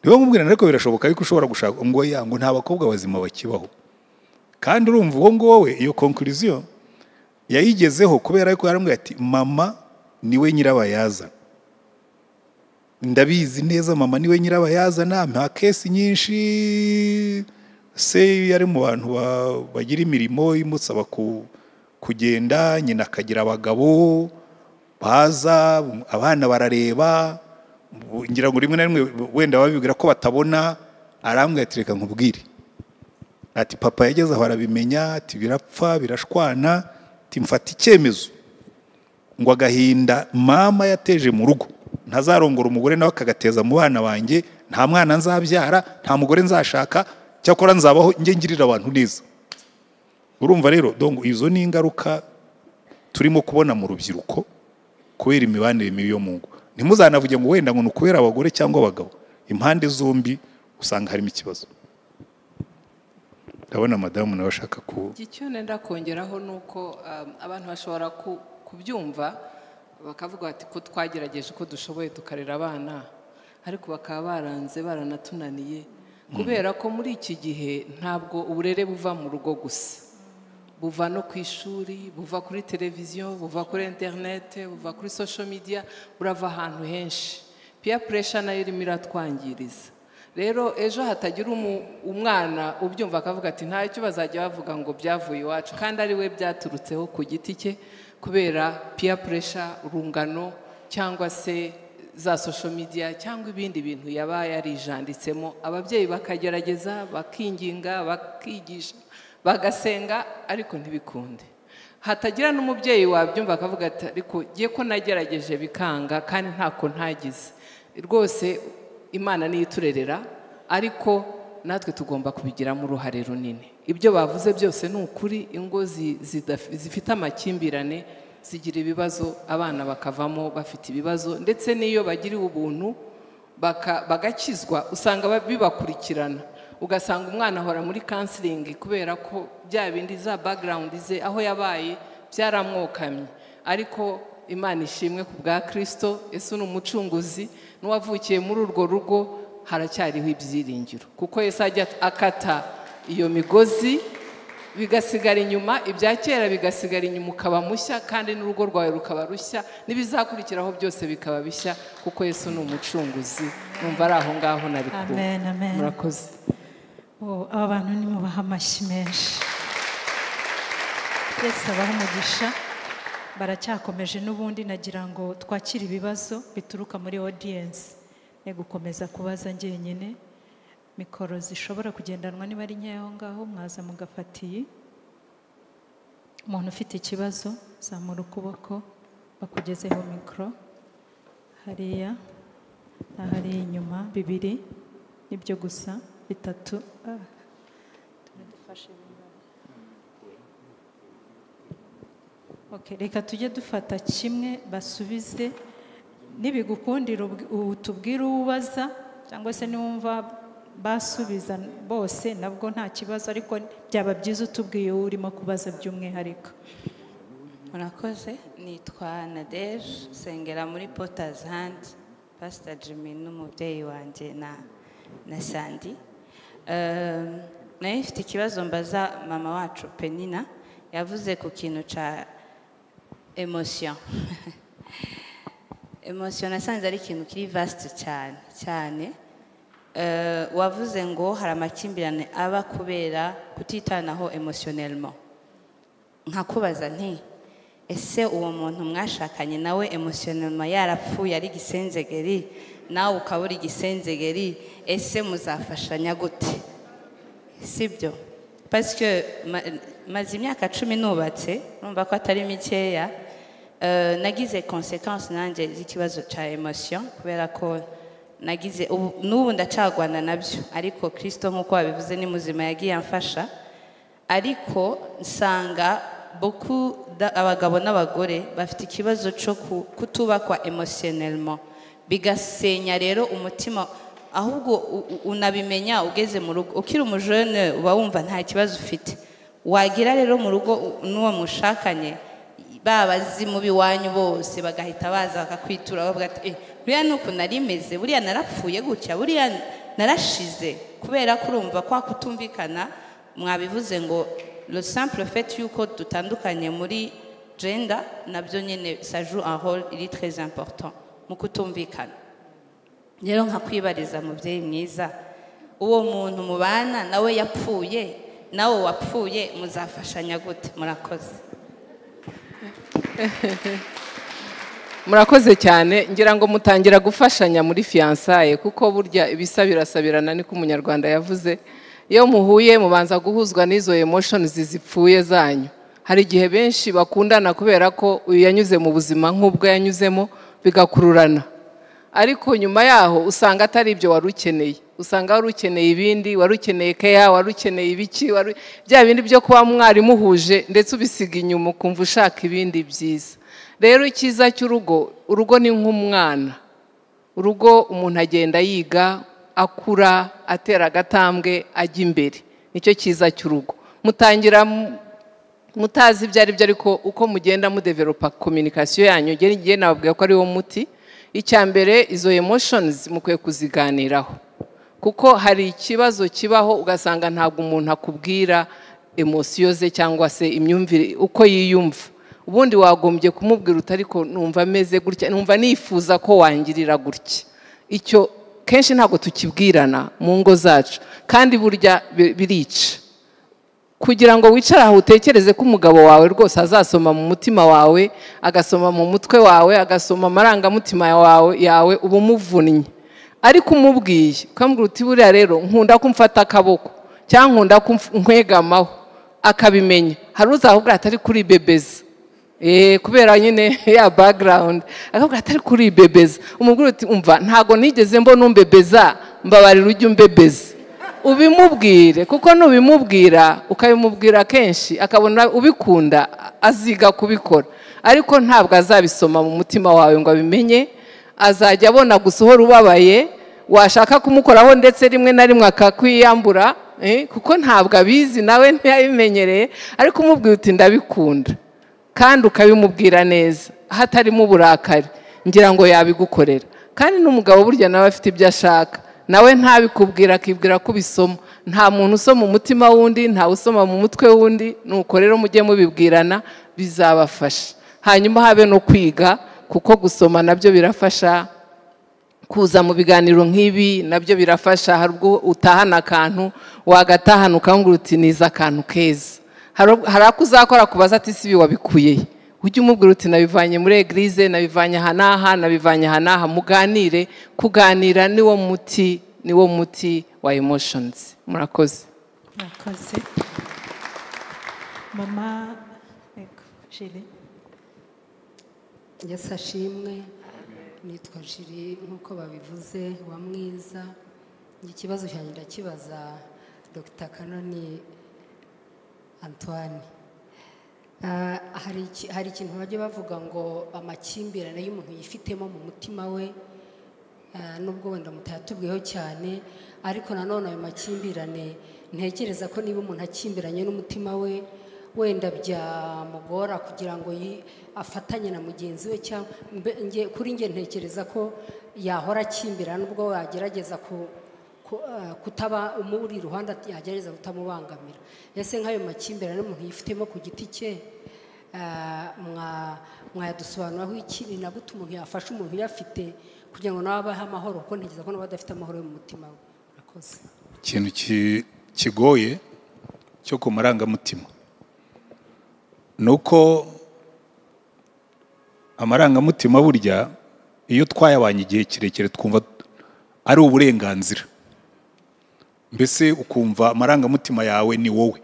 S4: Niyo nkubwira ariko birashoboka yuko ushobora gushaka ngo yango nta bakobwa bazima bakibaho. Kandi urumva uwo ngowe iyo conclusion yayigezeho kubera yuko yaramubwiye ati mama niwe nyirabayazana. Ndabizi neza mama niwe nyirabayazana, nta kesi nyinshi se yari mu bantu bagira imirimo imusaba kugenda, nyina akagira abagabo baza, abana barareba, ngira ngo rimwe na rimwe wenda babibwira ko batabona, arambwira ati reka nkubwire ati papa yageze aho arabimenya, ati birapfa birashwana, ati mfata icyemezo ngo agahinda mama yateje mu rugo ntazarongora umugore nawe akagateza mu bana banjye, nta mwana nzabyara, nta mugore nzashaka, cyakora nzabaho njye ngirira abantu neza. Urumva rero donc izo ni ingaruka turimo kubona mu rubyiruko kubera imibanire mibi yo mu ngo. Ntimuzanavuge ngo wenda ngo nukubera abagore cyangwa abagabo, impande zombi usanga harimo ikibazo. Ndabona madamu nawe ashaka
S5: icyo nenda kongeraho nuko abantu bashobora kubyumva bakavuga ati ko twagerageje ko dushoboye tukarera abana, ariko bakaba baranze baranatunaniye kubera ko muri iki gihe ntabwo uburere buva mu rugo gusa, buva no ku ishuri, buva kuri televiziyo, buva kuri internet, buva kuri social media, burava ahantu henshi. Peer pressure nayo irimo iratwangiriza. Rero ejo hatagira umwana ubyumva akavuga ati nta cyo bazajya bavuga ngo byavuye iwacu, kandi ari we byaturutseho ku giti cye kubera peer pressure, urungano cyangwa se za social media cyangwa ibindi bintu yaba yarijanditsemo. Ababyeyi bakagerageza, bakinginga, bakigisha, bagasenga, ariko ntibikunde. Hatagira n'umubyeyi wabyumva akavuga ati ariko giye ko nagerageje bikanga kandi ntako ntagize. Rwose Imana niyo iturerera, ariko natwe tugomba kubigiramo uruhare runini. Ibyo bavuze byose ni ukuri, ingo zifite amakimbirane zigira ibibazo, abana bakavamo bafite ibibazo, ndetse n'iyo bagiriwe ubuntu bagakizwa usanga bibakurikirana. Ugasanga umwana ahora muri counseling kubera ko bya bindi za background ze aho yabaye byaramwokamye. Ariko Imana ishimwe ku bwa Kristo, Yesu ni umucunguzi, n'uwavukiye muri urwo rugo haracyariho ibyiringiro, kuko Yesu ajya akata iyo migozi bigasigara inyuma, ibya kera bigasigara inyuma, ukaba mushya, kandi n'urugo rwawe rukaba rushya, n'ibizakurikiraho byose bikaba bishya, kuko Yesu ni umucunguzi. Numva ari aho ngaho nari ku.
S3: Amen, amen.
S5: Murakoze.
S3: Aba bantu ni mubaha amashyi menshi. Yesu abaha umugisha. Baracyakomeje n'ubundi, nagira ngo twakire ibibazo bituruka muri audience. Ne gukomeza kubaza njyenyine, mikoro zishobora kugendanwa niba ari nkeya aho ngaho mwaza mugafatiye. Umuntu ufite ikibazo zamura ukuboko bakugezeho mikoro. Hariya ahari inyuma, bibiri nibyo gusa, bitatu. Okay, reka tujye dufata kimwe basubize, nibigukundira utubwire ubaza, cyangwa se niwumva basubiza bose nabwo nta kibazo, ariko byaba byiza utubwiye urimo kubaza by'umwihariko.
S6: Murakoze, nitwa Nadege, sengera muri Potter's Hand, Pastor Jimmy n'umubyeyi wanjye na Sandy. Nayo ifite ikibazo mbaza mama wacu Penina, yavuze ku kintu ca emotion. Emotion nasanze ari ikintu kiri vaste cyane. Wavuze ngo hari amakimbirane aba kubera kutitanaho emotionnellement. Nkakubaza nti ese uwo muntu mwashakanye nawe emotionnellement yarapfuye ari gisenzegeri, nawe ukabura igisenzegeri, ese muzafashanya gute? Sibyo? Parce que maze imyaka 10 nubatse, numva ko atari mikeya. Nagize consequence nanjye z'ikibazo cya emotion, kubera ko nagize n'ubu ndacagwana nabyo, ariko Kristo nk'uko wabivuze ni muzima yagiye amfasha. Ariko nsanga abagabo n'abagore bafite ikibazo cyo kutubakwa emotionnellement, bigasenya rero umutima, ahubwo unabimenya ugeze mu rugo. Ukiri umujene uba wumva nta kibazo ufite, wagira rero mu rugo n'uwo mushakanye babazimu biwanyu bose bagahita baza bakakwitura bavuga ati buriya nuko narimeze, buriya narapfuye gutya, buriya narashize, kubera kurumva kwa kutumvikana. Mwabivuze ngo le simple fait yuko dutandukanye muri gender nabyo nyine ça joue un rôle il très important mu kutumvikana. Rero nkakwibariza mubyeyi mwiza, uwo muntu mubana nawe yapfuye nawe wapfuye, muzafashanya gute? Murakoze.
S5: Murakoze cyane. Ngira ngo mutangira gufashanya muri fiançailles, kuko burya ibisa birasabirana niko umunyarwanda yavuze. Iyo muhuye mubanza guhuzwa n'izo emotions zipfuye zanyu. Hari igihe benshi bakundana kubera ko uyu yanyuze mu buzima nk'ubwo yanyuzemo bigakururana, ariko nyuma yaho usanga atari ibyo wari ukeneye. Usanga wari ukeneye ibindi, wari ukeneye care, wari ukeneye ibiki, bya bindi byo kuba mwari muhuje ndetse ubisiga inyuma ukumva ushaka ibindi byiza. Rero icyiza cy'urugo, urugo ni nk'umwana. Urugo umuntu agenda yiga, akura, atera agatambwe, ajya imbere. Nicyo cyiza cy'urugo. Mutangira mutazi ibyo ari byo, ariko uko mugenda mudevelopa communication yanyu, ngiye nababwiye ko ari wo muti. Icyambere, izo emotions mukwiye kuziganiraho, kuko hari ikibazo kibaho ugasanga ntabwo umuntu akubwira emotion ze cyangwa se imyumvire uko yiyumva. Ubundi wagombye kumubwira utariko numva ameze gutya, numva nifuza ko wangirira gutya. Icyo kenshi ntabwo tukibwirana mu ngo zacu, kandi burya birica. Kugira ngo wicare aho utekereze ko umugabo wawe rwose azasoma mu mutima wawe, agasoma mu mutwe wawe, agasoma amarangamutima yawe, uba umuvunnye. Ariko umubwiye ukambwira uti buriya rero nkunda kumfata akaboko cyangwa nkunda nkwegamaho, akabimenya. Hari uzahubwira atari kuri bebeza, kubera nyine ya background, akabwira atari kuri bebeza. Umubwira uti umva ntago nigeze mbona umbebeza, mbabarira ujye umbebeza. Ubimubwire, kuko nubimubwira ukabimubwira kenshi akabona ubikunda, aziga kubikora. Ariko ntabwo azabisoma mu mutima wawe ngo abimenye, azajya abona gusohora ubabaye, washaka kumukoraho ndetse rimwe na rimwe akakwiyambura, kuko ntabwo abizi nawe ntiyabimenyereye. Ariko umubwira uti ndabikunda, kandi ukabimubwira neza hatarimo uburakari, ngira ngo yabigukorera. Kandi n'umugabo burya nawe afite ibyo ashaka, nawe ntabikubwira, akibwira ko ubisoma. Nta muntu usoma umutima wundi, nta usoma mu mutwe wundi. Nuko rero mujye mubibwirana, bizabafasha. Hanyuma habe no kwiga, kuko gusoma nabyo birafasha. Kuza mu biganiro nk'ibi nabyo birafasha. Hari ubwo utahana akantu, wagatahana ukambwira uti niza akantu keza. Hari ako uzakora kubaza ati sibi wabikuye, ujye umubwira uti nabivanye muri eglise, nabivanye aha n'aha, nabivanye aha n'aha. Muganire. Kuganira niwo muti wa emotions. Murakoze.
S3: Murakoze. Mama Jiri.
S7: Yesu ashimwe. Nitwa Jiri nk'uko babivuze, wa mwiza. Ikibazo cyanjye ndakibaza Dr. Kanoni Antoine. Hari ikintu bajya bavuga ngo amakimbirane y'umuntu yifitemo mu mutima we, nubwo wenda mutayatubwiyeho cyane, ariko nanone ayo makimbirane ntekereza ko niba umuntu akimbiranye n'umutima we, wenda byamugora kugira ngo afatanye na mugenzi we. Cyangwa kuri nge ntekereza ko yahora akimbirana, nubwo yagerageza kutaba umuri iruhande, yagerageza kutamubangamira. Ese nk'ayo makimbirane umuntu yifitemo ku giti cye, mwayadusobanuraho iki? Ni na gute umuntu yafasha umuntu uyafite kugira ngo nawe abeho amahoro, kuko ntekereza ko nawe adafite amahoro mu mutima we. Murakoze.
S4: Ikintu kigoye cyo ku marangamutima nuko amarangamutima burya iyo twayabanye igihe kirekire twumva ari uburenganzira. Mbese ukumva amarangamutima yawe ni wowe.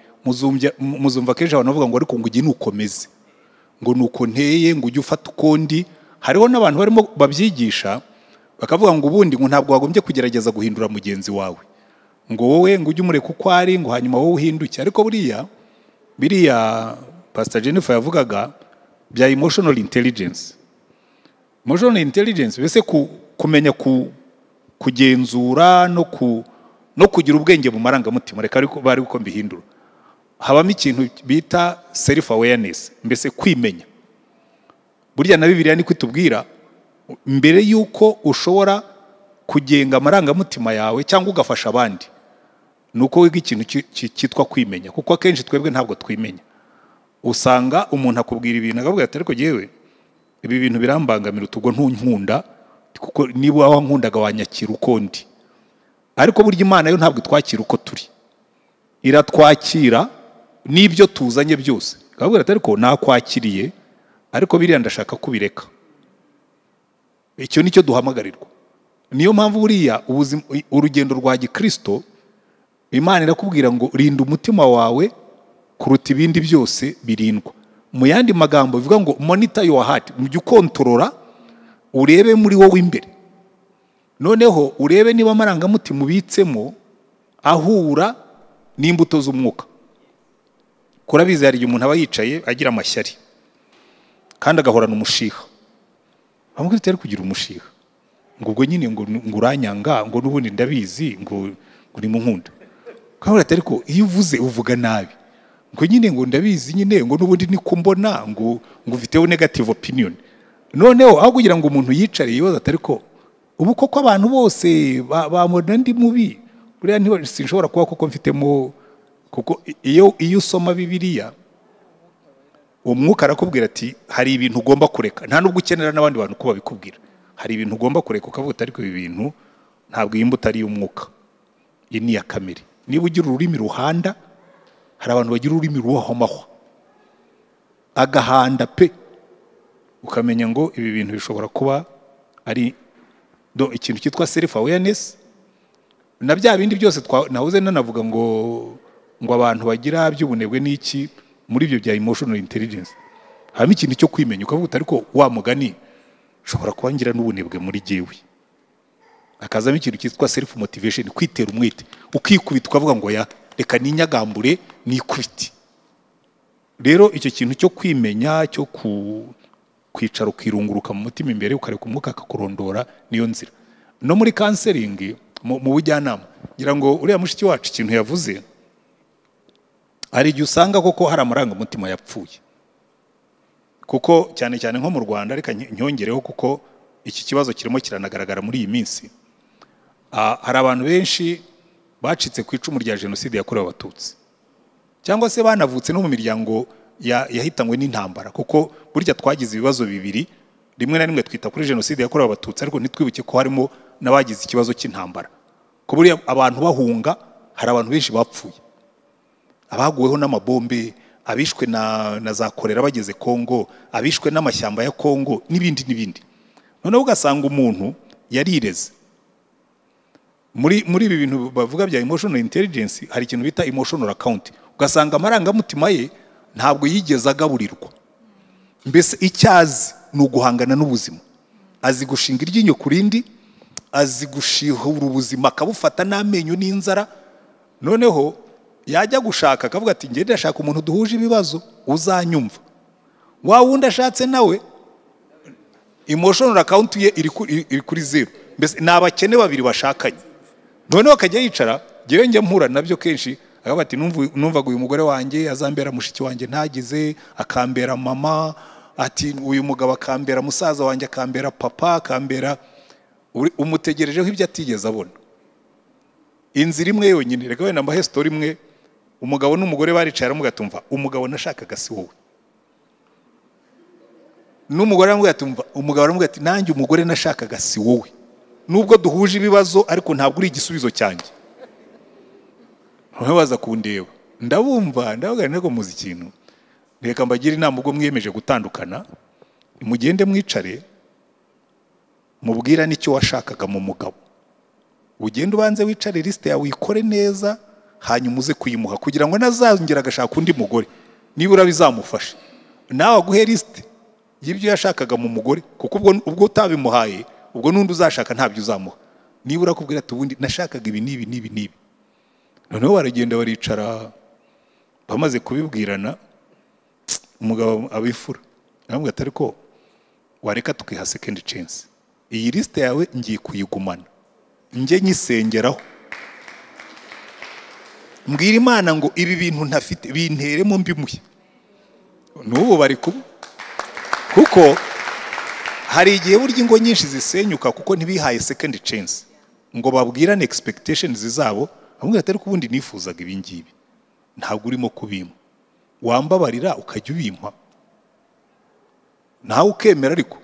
S4: Muzumva kenshi abantu bavuga ngo ariko ngo ujye nukomeze, ngo nuko nteye, ngo ujye ufata ukondi. Hariho n'abantu barimo babyigisha bakavuga ngo ubundi ngo ntabwo wagombye kugerageza guhindura mugenzi wawe, ngo wowe ngo ujye umureka uko ari, ngo hanyuma wowe uhinduke. Ariko biriya Pastor Jennifer yavugaga bya emotional intelligence. Emotional intelligence bese kumenya kugenzura no kugira ubwenge mu marangamutima. Reka ariko bari uko mbihindura, habamo ikintu bita self awareness, mbese kwimenya. burya na Bibiliya niko itubwira, mbere yuko ushobora kugenga amarangamutima yawe cyangwa ugafasha abandi, nuko wiga ikintu cyitwa kwimenya, kuko akenshi twebwe ntabwo twimenya. Usanga umuntu akubwira ibintu akavuga ati ariko jewe ibi bintu birambangamira, utubwo ntunkunda, kuko niba wankundaga wanyakira uko ndi. Ariko burya Imana yo ntabwo itwakira uko turi, iratwakira n'ibyo tuzanye byose. Akavuga ati ariko nakwakiriye, ariko biriya ndashaka kubireka. Icyo nicyo duhamagarirwa. Niyo mpamvu buriya urugendo rwa gikristo, Imana irakubwira ngo rinda umutima wawe kuruta ibindi byose birindwa. Mu yandi magambo bivuga ngo monitor your heart, mujye ukontorora, urebe muri wowe imbere, noneho urebe niba amarangamutima ubitsemo ahura n'imbuto z'umwuka. Kurabizi hari umuntu aba yicaye agira amashyari kandi agahorana umushiha, bamwe bitari kugira umushiha, ngo ubwo nyine ngo uranyanga, ngo n'ubundi ndabizi, ngo ni mu nkunda. Kandi atari ko iyo uvuze uvuga nabi, ngo nyine ngo ndabizi nyine, ngo n'ubundi niko mbona, ngo ufiteho negative opinion. Noneho aho kugira ngo umuntu yicare yibaza atari ko ubu koko abantu bose bamubona ndi mubi, buriya sinshobora kuba koko mfitemo, kuko iyo usoma Bibiliya umwuka arakubwira ati hari ibintu ugomba kureka, nta nubwo ukenera n'abandi bantu ko babikubwira. Hari ibintu ugomba kureka ukavuga ariko ibi bintu ntabwo iyi mbuto ari iy'umwuka, iyi ni iya kamere. Niba ugira ururimi ruhanda, hari abantu bagira ururimi ruhomahwa, agahanda pe, ukamenya ngo ibi bintu bishobora kuba ari ikintu cyitwa self awareness. Na bya bindi byose nahoze nanavuga ngo abantu bagira by'ubunebwe n'iki, muri ibyo bya emotional intelligence harimo ikintu cyo kwimenya, ukavuga ariko wa mugani ushobora kuba ngira n'ubunebwe muri jewe. Akazamo ikintu cyitwa self motivation, kwitera umwete, ukikubita ukavuga ngo ya reka ninyagambure nikubite. Rero icyo kintu cyo kwimenya, cyo kwicara ukirunguruka mu mutima imbere, ukareka umwuka akakurondora, niyo nzira. No muri counseling, mu bujyanama, ngira ngo uriya mushiki wacu ikintu yavuze, hari igihe usanga koko hari amarangamutima yapfuye, kuko cyane cyane nko mu Rwanda, reka nyongereho kuko iki kibazo kirimo kiranagaragara muri iyi minsi. Hari abantu benshi bacitse ku icumu rya jenoside yakorewe Abatutsi, cyangwa se banavutse no mu miryango yahitanywe n'intambara, kuko burya twagize ibibazo bibiri. Rimwe na rimwe twita kuri jenoside yakorewe Abatutsi, ariko ntitwibuke ko harimo n'abagize ikibazo cy'intambara. Ko buriya abantu bahunga, hari abantu benshi bapfuye, abaguweho n'amabombe, abishwe na za korera bageze Kongo, abishwe n'amashyamba ya Kongo, n'ibindi n'ibindi. Noneho ugasanga umuntu yarireze. Muri ibi bintu bavuga bya emotional intelligence, hari ikintu bita emotional account. Ugasanga amarangamutima ye ntabwo yigeze agaburirwa. Mbese icyazi ni uguhangana n'ubuzima, azi gushinga iryinyo ku rindi, azi gushihura ubuzima, akabufata n'amenyo n'inzara. Noneho yajya gushaka akavuga ati ngende ndashaka umuntu duhuje ibibazo uzanyumva. Wa wundi ashatse nawe emotional account ye iri kuri zero. Mbese ni abakene babiri bashakanye. Noneho akajya yicara, ngewe njya mpura nabyo kenshi, akavuga ati numvaga uyu mugore wanjye azambera mushiki wanjye ntagize, akambera mama, ati uyu mugabo akambera musaza wanjye, akambera papa, akambera, umutegerejeho ibyo atigeze abona. Inzira imwe yonyine, reka wenda mbahe story imwe. Umugabo n'umugore baricaye aramugatumva, umugabo nashakaga si wowe. N'umugore aramugatumva, umugabo aramuga ati nanjye umugore nashakaga si wowe, nubwo duhuje ibibazo ariko ntabwo uri igisubizo cyanjye. None baza kundeba, ndabumva, ndavuga ntego muzi ikintu, reka mbagira inama, ubwo mwiyemeje gutandukana, mugende mwicare, mubwira n'icyo washakaga mu mugabo. Ugende ubanze wicare liste yawe uyikore neza, hanyuma uze kuyimuha kugira ngo nazongera agashaka undi mugore, nibura bizamufashe. Nawe aguhe liste y'ibyo yashakaga mu mugore, kuko ubwo utabimuhaye, ubwo n'undi uzashaka ntabyo uzamuha. Nibura akubwira ati ubundi nashakaga ibi n'ibi n'ibi n'ibi. Noneho baragenda baricara, bamaze kubibwirana, umugabo abifura, aramubwira ati ariko wareka tukiha second chance, iyi liste yawe ngiye kuyigumana, njye nyisengeraho, mbwira Imana ngo ibi bintu ntafite binteremo mbimuhe. N'ubu bari kuko hari igihe burya ingo nyinshi zisenyuka kuko ntibihaye second chance ngo babwirane expectations zabo, bamwe atari ko ubundi nifuzaga ibi ngibi, ntabwo urimo kubimpa, wambabarira ukajya ubimpa nawe ukemera, ariko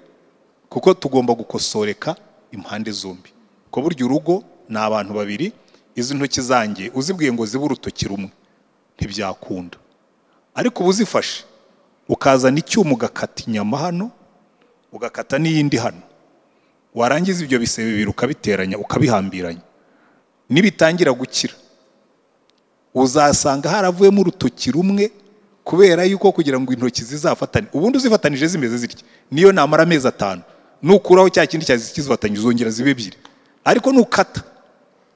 S4: kuko tugomba gukosoreka impande zombi, ko burya urugo ni abantu babiri. Izi ntoki zanjye uzibwiye ngo zibe urutoki rumwe ntibyakunda, ariko ubu uzifashe ukazana icyuma ugakata inyama hano ugakata n'iyindi hano, warangiza ibyo bisebe bibiri ukabiteranya ukabihambiranya, nibitangira gukira uzasanga haravuyemo urutoki rumwe, kubera yuko kugira ngo intoki zizafatane, ubundi uzifatanije zimeze zitya niyo namara amezi 5 nukuraho cya kindi cyazikizifatanye uzongera zibe ebyiri, ariko nukata,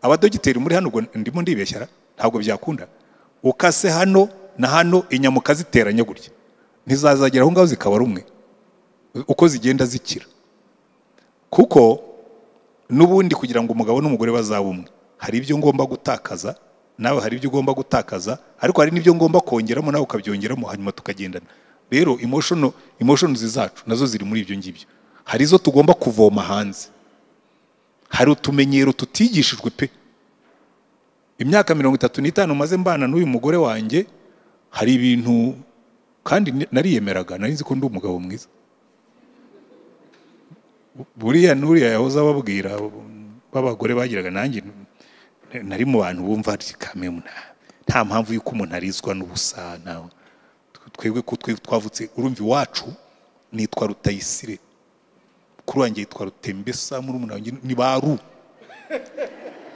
S4: abadogiteri muri hano ndimo ndibeshyara ntabwo byakunda, ukase hano na hano inyama ukaziteranya gutya ntizazagera aho ngaho zikaba rumwe uko zigenda zikira, kuko n'ubundi kugira ngo umugabo n'umugore bazaba umwe hari ibyo ngomba gutakaza, nawe hari ibyo ugomba gutakaza, ariko hari n'ibyo ngomba kongeramo nawe ukabyongeramo, hanyuma tukagendana. Rero emotions zacu nazo ziri muri ibyo ngibyo, hari izo tugomba kuvoma hanze, hari utumenyero tutigishijwe pe. Imyaka 35 maze mbana n'uyu mugore wanjye, hari ibintu kandi nariyemeraga, nari nzi ko ndi umugabo mwiza, buriya nuriya yahoze ababwira b'abagore bagiraga, nanjye nari mu bantu bumva kamwe nta mpamvu yuko umuntu arizwa n'ubusa, nawe twebwe ko twavutse, urumva iwacu nitwa Rutayisire, kuri wanjye yitwa Rutembesa, muri umuntu wanjye ni baru,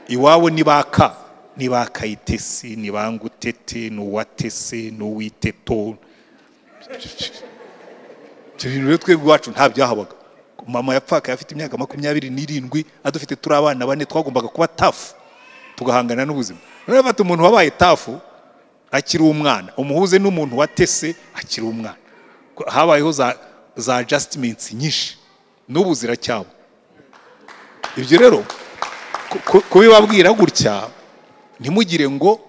S4: iwabo ni baka, ni bakayitesi, ni bangutete, ni uwatese, ni uwiteto. Ibyo bintu rero twebwe iwacu nta byahabaga. Mama yapfaka afite imyaka 27 adufite turi abana 4, twagombaga kuba tafu tugahangana n'ubuzima. Rero bafata umuntu wabaye tafu akiri umwana, umuhuze n'umuntu watese akiri umwana, habayeho za adjustments nyinshi n'ubu ziracyabo. Ibyo rero kubibabwira gutya ntimugire ngo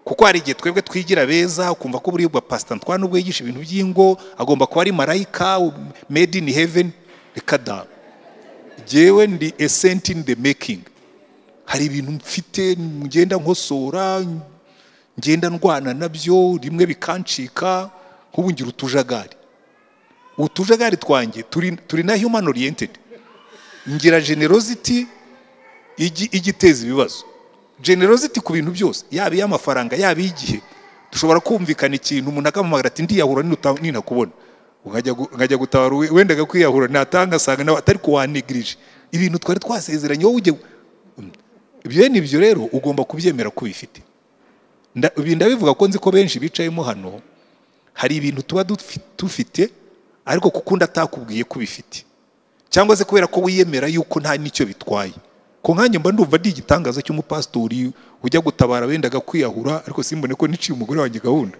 S4: kuko hari igihe twebwe twigira beza ukumva ko buri pastor Antoine ubwo yigisha ibintu by'ingo agomba kuba ari marayika made in heaven. Rekada, jewe ndi a saint in the making. Hari ibintu mfite ngenda nkosora, ngenda ndwana nabyo, rimwe bikancika, nk'ubu ngira utujagari twanjye turi na human oriented. Ngira generosity igiteza ibibazo, generosity ku bintu byose, yaba y'amafaranga yaba igihe. Dushobora kumvikana ikintu umuntu akamamagara ati ndiyahura ninakubona, nkajya gutabara wendaga kwiyahura natanga asanga nawe atari ko wanegrije ibintu twari twasezeranye wowe ujye. Ibyo rero ugomba kubyemera ko bifite. Ndabivuga ko nzi ko benshi bicayemo hano hari ibintu tuba dufite ariko kukunda atakubwiye ko bifite, cyangwa se kubera ko wiyemera yuko nta nicyo bitwaye. Ko nkanye mba ndumva ndi igitangaza cy'umupastori ujya gutabara wendaga kwiyahura, ariko simbone ko niciye umugore wanjye gahunda.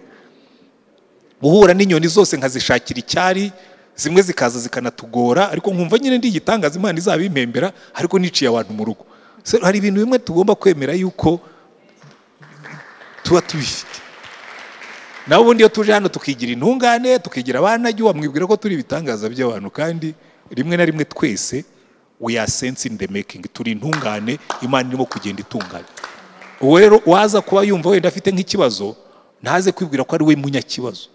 S4: Uhura n'inyoni zose nkazishakira icyari, zimwe zikaza zikanatugora, ariko nkumva nyine ndi igitangaza Imana izabimpembera, ariko niciye abantu mu rugo. Hari ibintu bimwe tugomba kwemera yuko tuba tubifite. Naho ubundi iyo tuje hano tukigira intungane, tukigira abana jyu wamwibwira ko turi ibitangaza by'abantu, kandi rimwe na rimwe twese we are saints in the making, turi intungane Imana irimo kugenda itunganya. Uwo rero waza kuba yumva wenda afite nk'ikibazo, ntaze kwibwira ko ari we munyakibazo,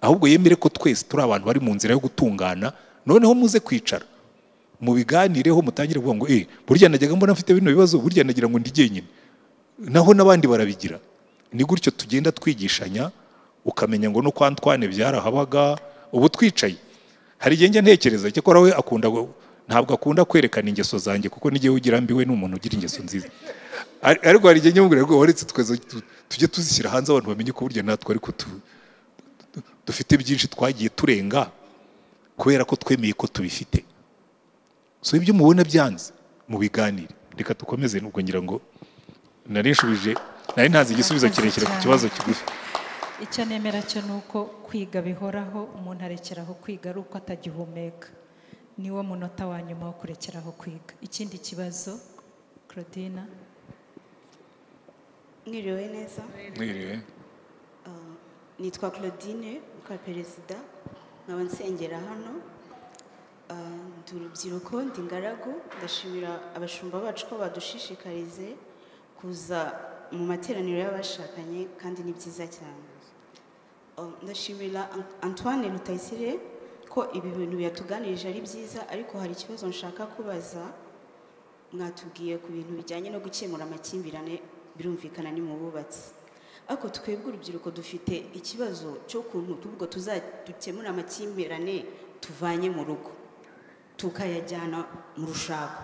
S4: ahubwo yemere ko twese turi abantu bari mu nzira yo gutungana. Noneho muze kwicara mubiganireho, mutangire kuvuga ngo burya najyaga mbona mfite bino bibazo, burya nagira ngo ndi jyenyine, naho n'abandi barabigira. Ni gutyo tugenda twigishanya, ukamenya ngo no kwa Antoine byarahabaga. Ubu twicaye hari igihe njya ntekereza cyakora we ntabwo akunda kwerekana ingeso zanjye, kuko n'igihe ugira mbiwe n'umuntu ugira ingeso nziza, ariko hari igihe nyamubwira ngo waretse tujye tuzishyira hanze abantu bamenye ko burya natwe ariko dufite byinshi twagiye turenga kubera ko twemeye ko tubifite. So ibyo mubona byanze mu biganire, reka tukomeze. Nubwo ngira ngo narishubije, nari ntazi igisubizo kirekire ku kibazo kigufi.
S3: Icyo nemera cyo nuko kwiga bihoraho, umuntu arekeraho kwiga ari uko atagihumeka, niwo munota wa nyuma wo kurekeraho kwiga. Ikindi kibazo Claudine.
S8: Mwiriwe neza.
S4: Mwiriwe.
S8: Nitwa Claudine, kwa perezida nkaba nsengera hano. ndi urubyiruko ndi ingaragu ndashimira abashumba bacu ko badushishikarize kuza mu materaniro y'abashakanye kandi ni byiza cyane. Ndashimira Antoine Rutayisire ko ibi bintu yatuganirije ari byiza, ariko hari ikibazo nshaka kubaza. Mwatubwiye ku bintu bijyanye no gukemura amakimbirane, birumvikana ni mu bubatsi, ariko twebwe urubyiruko dufite ikibazo cyo kuntu tubwo tuzadukemura amakimbirane tuvanye mu rugo tukayajyana mu rushako.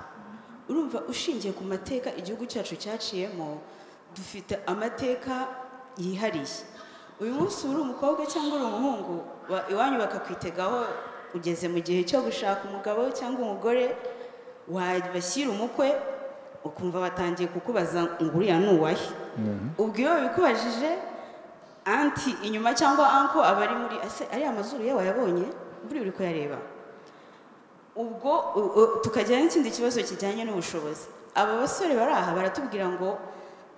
S8: Urumva ushingiye ku mateka igihugu cyacu cyaciyemo, dufite amateka yihariye. Uyu munsi uri umukobwa cyangwa uri umuhungu, iwanyu bakakwitegaho ugeze mu gihe cyo gushaka umugabo cyangwa umugore, wabashyira umukwe ukumva batangiye kukubaza ngo uriya nuwahe. Ubwo iyo bikubajije anti inyuma cyangwa anko aba ari muri ari amazuru ye wayabonye buri uri kuyareba. Ubwo tukajyana n'ikindi kibazo kijyanye n'ubushobozi. Aba basore bari aha baratubwira ngo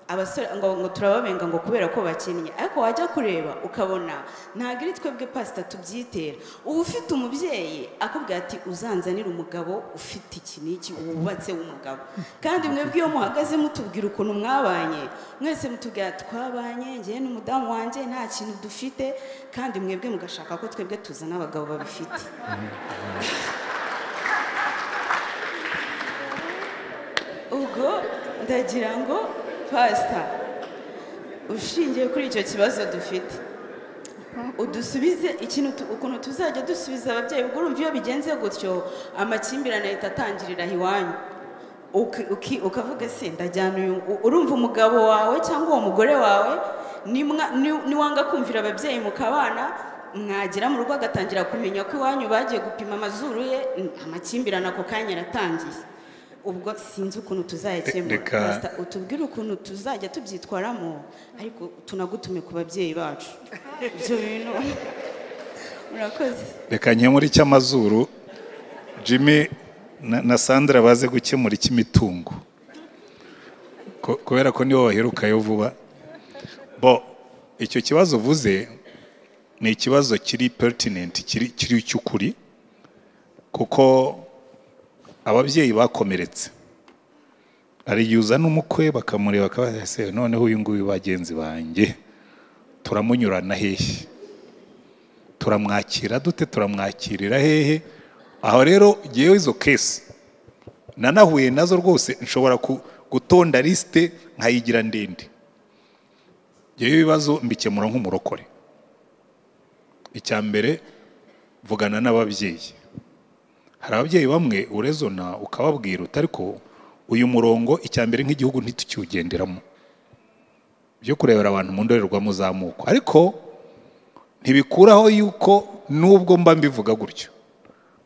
S8: abasore ngo turababenga ngo kubera ko bakennye, ariko wajya kureba ukabona ntabwo ari twebwe pastor tubyitera. Uba ufite umubyeyi akubwira ati uzanzanira umugabo ufite iki n'iki wubatse w'umugabo, kandi mwebwe iyo muhagaze mutubwira ukuntu mwabanye, mwese mutubwira twabanye njye n'umudamu wanjye nta kintu dufite, kandi mwebwe mugashaka ko twebwe tuzana abagabo babifite. Ubwo ndagira ngo pastor ushingiye kuri icyo kibazo dufite udusubize ikintu ukuntu tuzajya dusubiza ababyeyi. Ubwo urumva iyo bigenze gutyo amakimbirane ahita atangirira iwanyu, ukavuga se ndajyana uyu, urumva umugabo wawe cyangwa uwo mugore wawe niwanga kumvira ababyeyi mukabana, mwagera mu rugo agatangira kumenya ko iwanyu bagiye gupima amazuru ye, amakimbirane ako kanya aratangiye. Ubwo sinzi ukuntu tuzayakemura. Utubwire ukuntu tuzajya tubyitwaramo, ariko tunagutume ku babyeyi bacu. Ibyo bintu murakoze.
S4: Reka nkemure icy'amazuru, Jimmy na Sandra baze gukemura icy'imitungo, kubera ko nibo baherukayo vuba. Icyo kibazo uvuze ni ikibazo kiri pertinent, kiri cy'ukuri, kuko ababyeyi bakomeretse ariyuza n'umukwe bakamureba akabaza se noneho uyu nguyu bagenzi banjye turamunyurana hehe, turamwakira dute, turamwakirira hehe? Aho rero ngewe izo case nanahuye nazo rwose nshobora gutonda liste nkayigira ndende. Ngewe ibibazo mbikemura nk'umurokore. Icya mbere vugana n'ababyeyi. Hari ababyeyi bamwe urezona ukababwira utariko uyu murongo icya mbere nk'igihugu ntitukiwugenderamo byo kurebera abantu mu ndorerwamo z'amoko, ariko ntibikuraho yuko nubwo mba mbivuga gutyo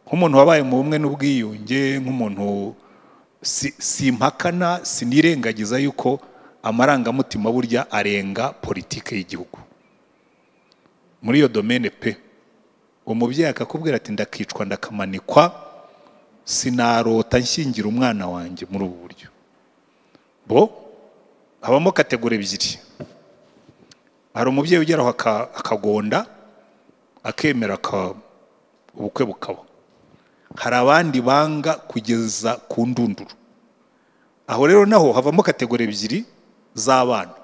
S4: nk'umuntu wabaye mu bumwe n'ubwiyunge, nk'umuntu simpakana sinirengagiza yuko amarangamutima burya arenga politike y'igihugu. Muri iyo domaine pe umubyeyi akakubwira ati ndakicwa ndakamanikwa sinarota nshingira umwana wanjye muri ubu buryo. Habamo kategori ebyiri. Hari umubyeyi ugeraho akagonda akemera ubukwe bukaba. Hari abandi banga kugeza ku ndunduro. Aho rero naho havamo kategori ebyiri z'abana.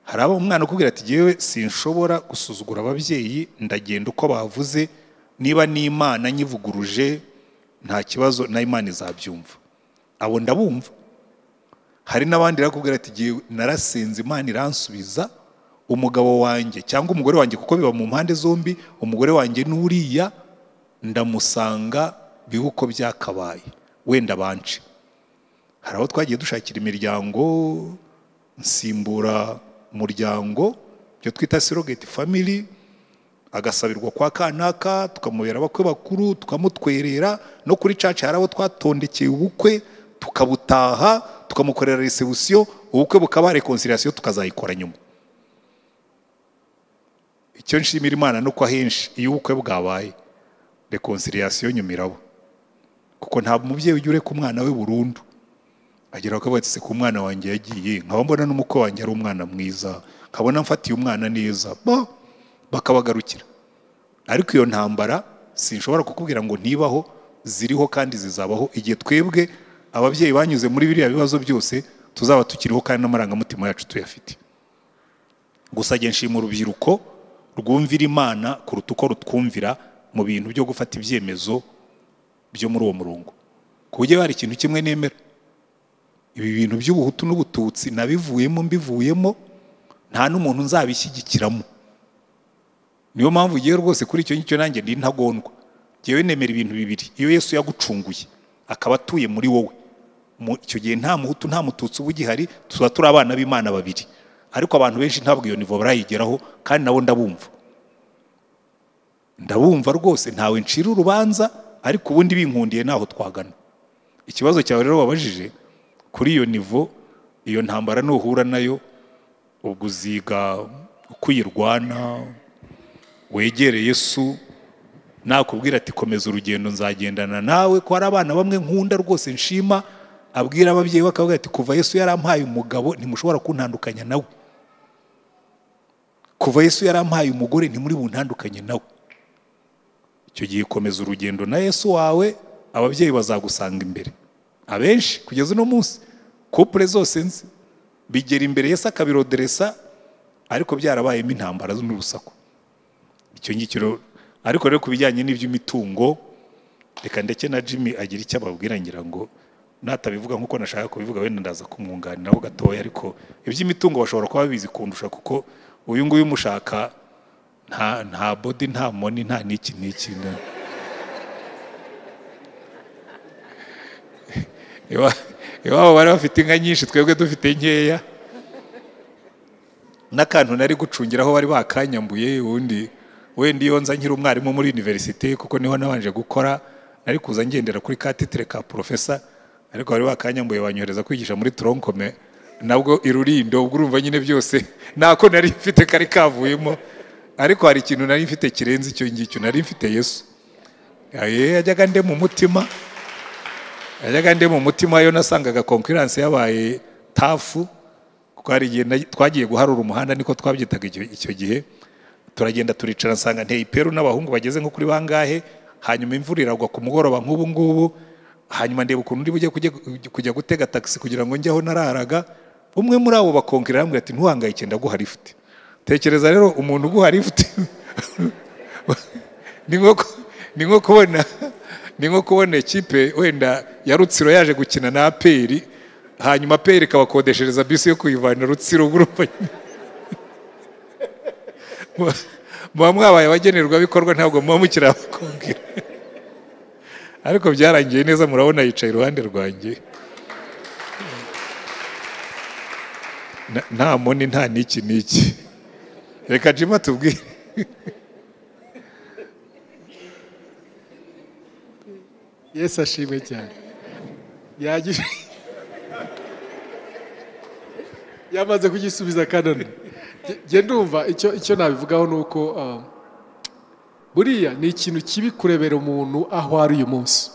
S4: Hari abo umwana ukubwira ati yewe sinshobora gusuzugura ababyeyi, ndagenda uko bavuze, niba n'Imana nyivuguruje nta kibazo na Imana izabyumva. Abo ndabumva. Hari n'abandi rakubwira ati yewe narasenze Imana iransubiza, umugabo wanjye cyangwa umugore wanjye kuko biba mu mpande zombi, umugore wanjye n'uriya ndamusanga biba uko byakabaye wenda banje. Hari aho twagiye dushakira imiryango nsimbura umuryango byo twita surrogate family, agasabirwa kwa kanaka tukamubera abakwe bakuru tukamutwerera, no kuri church hari abo twatondekeye ubukwe tukabutaha tukamukorera reception, ubukwe bukaba reconciliation tukazayikora nyuma. Icyo nshimira Imana nuko ahenshi iyo ubukwe bwabaye reconciliation nyumirabo, kuko nta mubyeyi ujye ureka umwana we burundu agira ko batse ku mwana wanjye yagiye, nkaba mbona n'umukwe wanjye ari umwana mwiza, nkabona mfatiye umwana neza, bakabagarukira. Ariko iyo ntambara sinshobora kukubwira ngo ntibaho ziriho kandi zizabaho igihe twebwe ababyeyi banyuze muri biriya bibazo byose tuzaba tukiriho kandi n'amarangamutima yacu tuyafite. Gusa njye nshima urubyiruko rwumvira Imana kuruta uko rutwumvira mu bintu byo gufata ibyemezo byo muri uwo murongo. Kujye hari ikintu kimwe nemera, ibi bintu by'ubuhutu n'ubututsi nabivuyemo mbivuyemo, nta n'umuntu nzabishyigikiramo. Niyo mpamvu ugiye rwose kuri icyo ngicyo nanjye ndi ntagondwa. Jyewe nemera ibintu bibiri, iyo Yesu yagucunguye akaba atuye muri wowe, icyo gihe nta muhutu nta mututsi uba ugihari, tuba turi abana b'Imana babiri. Ariko abantu benshi ntabwo iyo nivo barayigeraho, kandi nabo ndabumva rwose, ntawe ncira urubanza, ariko ubundi binkundiye naho twagana. Ikibazo cyawe rero wabajije kuri iyo nivo, iyo ntambara nuhura nayo, ubwo uziga ukuyirwana, wegere Yesu, nakubwira ati komeza urugendo nzagendana nawe, ko hari abana bamwe nkunda rwose nshima, abwira ababyeyi bakavuga ati kuva Yesu yarampaye umugabo ntimushobora kuntandukanya nawe, kuva Yesu yarampaye umugore ntimuri buntandukanye nawe. Icyo gihe komeza urugendo na Yesu wawe, ababyeyi bazagusanga imbere. Abenshi kugeza uno munsi couple zose nzi bigera imbere Yesu akabiroderesa, ariko byarabayemo intambara n'urusaku. Icyo ngicyo ariko rero kubijyanye n'iby'imitungo, reka ndeke na Jimmy agira icyo ababwira, ngira ngo natabivuga nkuko nashaka kubivuga wenda ndaza kumwunganiraho gatoya, ariko iby'imitungo bashobora kuba bizi kundusha, kuko uyu nguyu mushaka nta body nta money nta n'iki iwabo bari bafite inka nyinshi, twebwe dufite nkeya. N'akantu nari gucungiraho bari bakanyambuye, ubundi wenda iyo nza nkiri umwarimu muri universite, kuko niho nabanje gukora, nari kuza ngendera kuri ka titre ka professor, ariko bari bakanyambuye banyohereza kwigisha muri tronkome, nabwo irurindo. Ubwo urumva nyine byose nako nari mfite kari kavuyemo, ariko hari ikintu nari mfite kirenze icyo ngicyo, nari mfite Yesu. Yajyaga nde mu mutima, yo nasangaga concurrence yabaye tafu, kuko hari igihe twagiye guharura umuhanda, niko twabyitaga icyo gihe. Turagenda turicara, nsanga nteye iperu n'abahungu bageze nko kuri bangahe, hanyuma imvura iragwa ku mugoroba nk'ubu ngubu, hanyuma ndeba ukuntu ndi bujye kujya gutega taxi kugira ngo njye aho nararaga. Umwe muri abo bakonkera arambwira ati ntuhangayike ndaguha lift. Tekereza rero umuntu uguha lift ni nko kubona ikipe wenda ya Rutsiro yaje gukina na APR, hanyuma APR ikabakodeshereza bisi yo kuyivana Rutsiro. Muba mwabaye abagenerwa bikorwa, ntabwo muba mukiri abakongera. Ariko byarangiye neza, murabona yicaye iruhande rwanjye, nta moni nta n'iki. Reka Jima tubwire.
S1: Yesu ashimwe cyane. Yamaze kugisubiza kanone. Nge ndumva icyo nabivugaho nuko buriya ni ikintu kibi kurebera umuntu aho ari uyu munsi.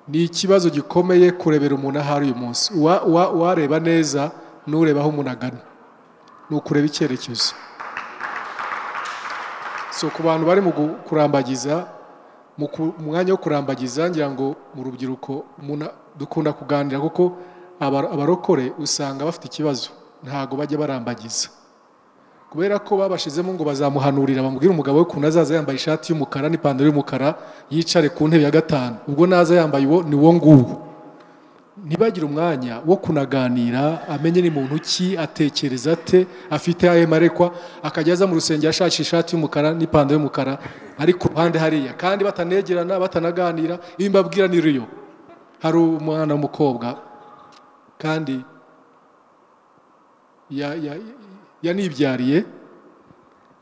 S1: Ni ikibazo gikomeye kurebera umuntu aho ari uyu munsi. Wareba neza n'ureba aho umuntu agana, ni ukureba icyerekezo. So ku bantu bari mu kurambagiza, mu mwanya wo kurambagiza, ngira ngo mu rubyiruko dukunda kuganira, kuko abarokore usanga bafite ikibazo, ntago bajya barambagiza, kubera ko babashizemo ngo bazamuhanurira, bamubwira umugabo we kuntu azaza yambaye ishati y'umukara n'ipantaro y'umukara, yicare ku ntebe ya 5, ubwo naza yambaye ni wo nguwo. Ntibagire umwanya wo kunaganira, amenye ni muntu ki, atekereza ate, afite aye marekwa, akajyaza mu rusengero ashakisha ishati y'umukara n'ipantaro y'umukara, ari ku ruhande hariya, kandi batanegerana batanaganira. Iyo mbabwira ni riyo, hari umwana w'umukobwa kandi yanibyariye,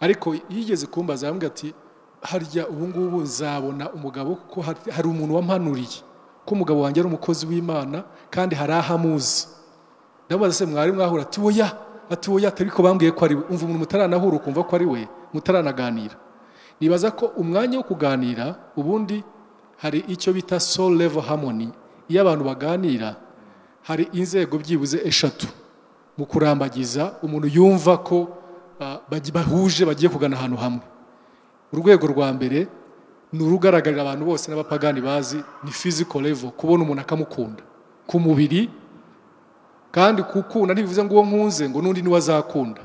S1: ariko yigeze kumbaza, arambwira ati harya ubu ngubu nzabona umugabo, kuko hari umuntu wampanuriye ko umugabo wanjye ari umukozi w'Imana kandi hari ahamuzi. Ndabaza se mwari mwahura? Ati oya, ariko bambwiye ko ari we. Umva umuntu mutaranahura ukumva ko ari we, mutaranaganira. Nibaza ko umwanya wo kuganira ubundi hari icyo bita soul level harmony. Iyo abantu baganira hari inzego byibuze 3 mu kurambagiza, umuntu yumva ko bahuje bagiye kugana ahantu hamwe. Urwego rwa mbere ni urugaragarira abantu bose n'abapagani bazi, ni physical level, kubona umuntu akamukunda ku mubiri. Kandi kukunda ntibivuze ngo uwo nkunze ngo n'undi niwe azakunda,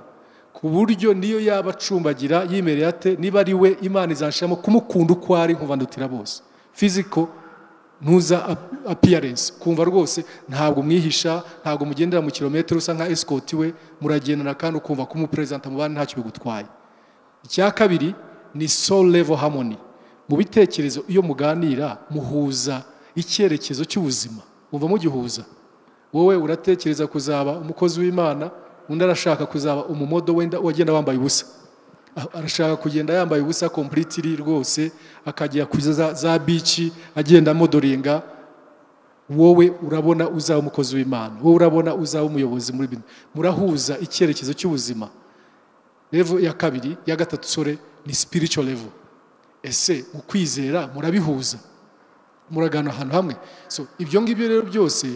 S1: ku buryo niyo yaba acumbagira yimereye ate, niba ari we Imana izanshiramo kumukunda uko ari nkuva ndutira bose. Physical ntuza appearance, kumva rwose ntabwo mwihisha, ntabwo mugendera mu kilometero usa nka escort we, muragendana kandi ukumva ko umupresenta mu bandi ntacyo bigutwaye. Icya kabiri ni soul level harmony. Mu bitekerezo iyo muganira muhuza icyerekezo cy'ubuzima, umva mugihuza. Wowe uratekereza kuzaba umukozi w'Imana, undi arashaka kuzaba umumodo wenda wagenda wambaye ubusa, arashaka kugenda yambaye ubusa completely rwose, akajya kuza za beach agenda modoringa. Wowe urabona uzaba umukozi w'Imana, wowe urabona uzaba umuyobozi muri bintu. Murahuza icyerekezo cy'ubuzima. Level ya kabiri, ya gatatu sore ni spiritual level. Ese ukwizera murabihuza, muragana ahantu hamwe. So ibyo ngibyo rero byose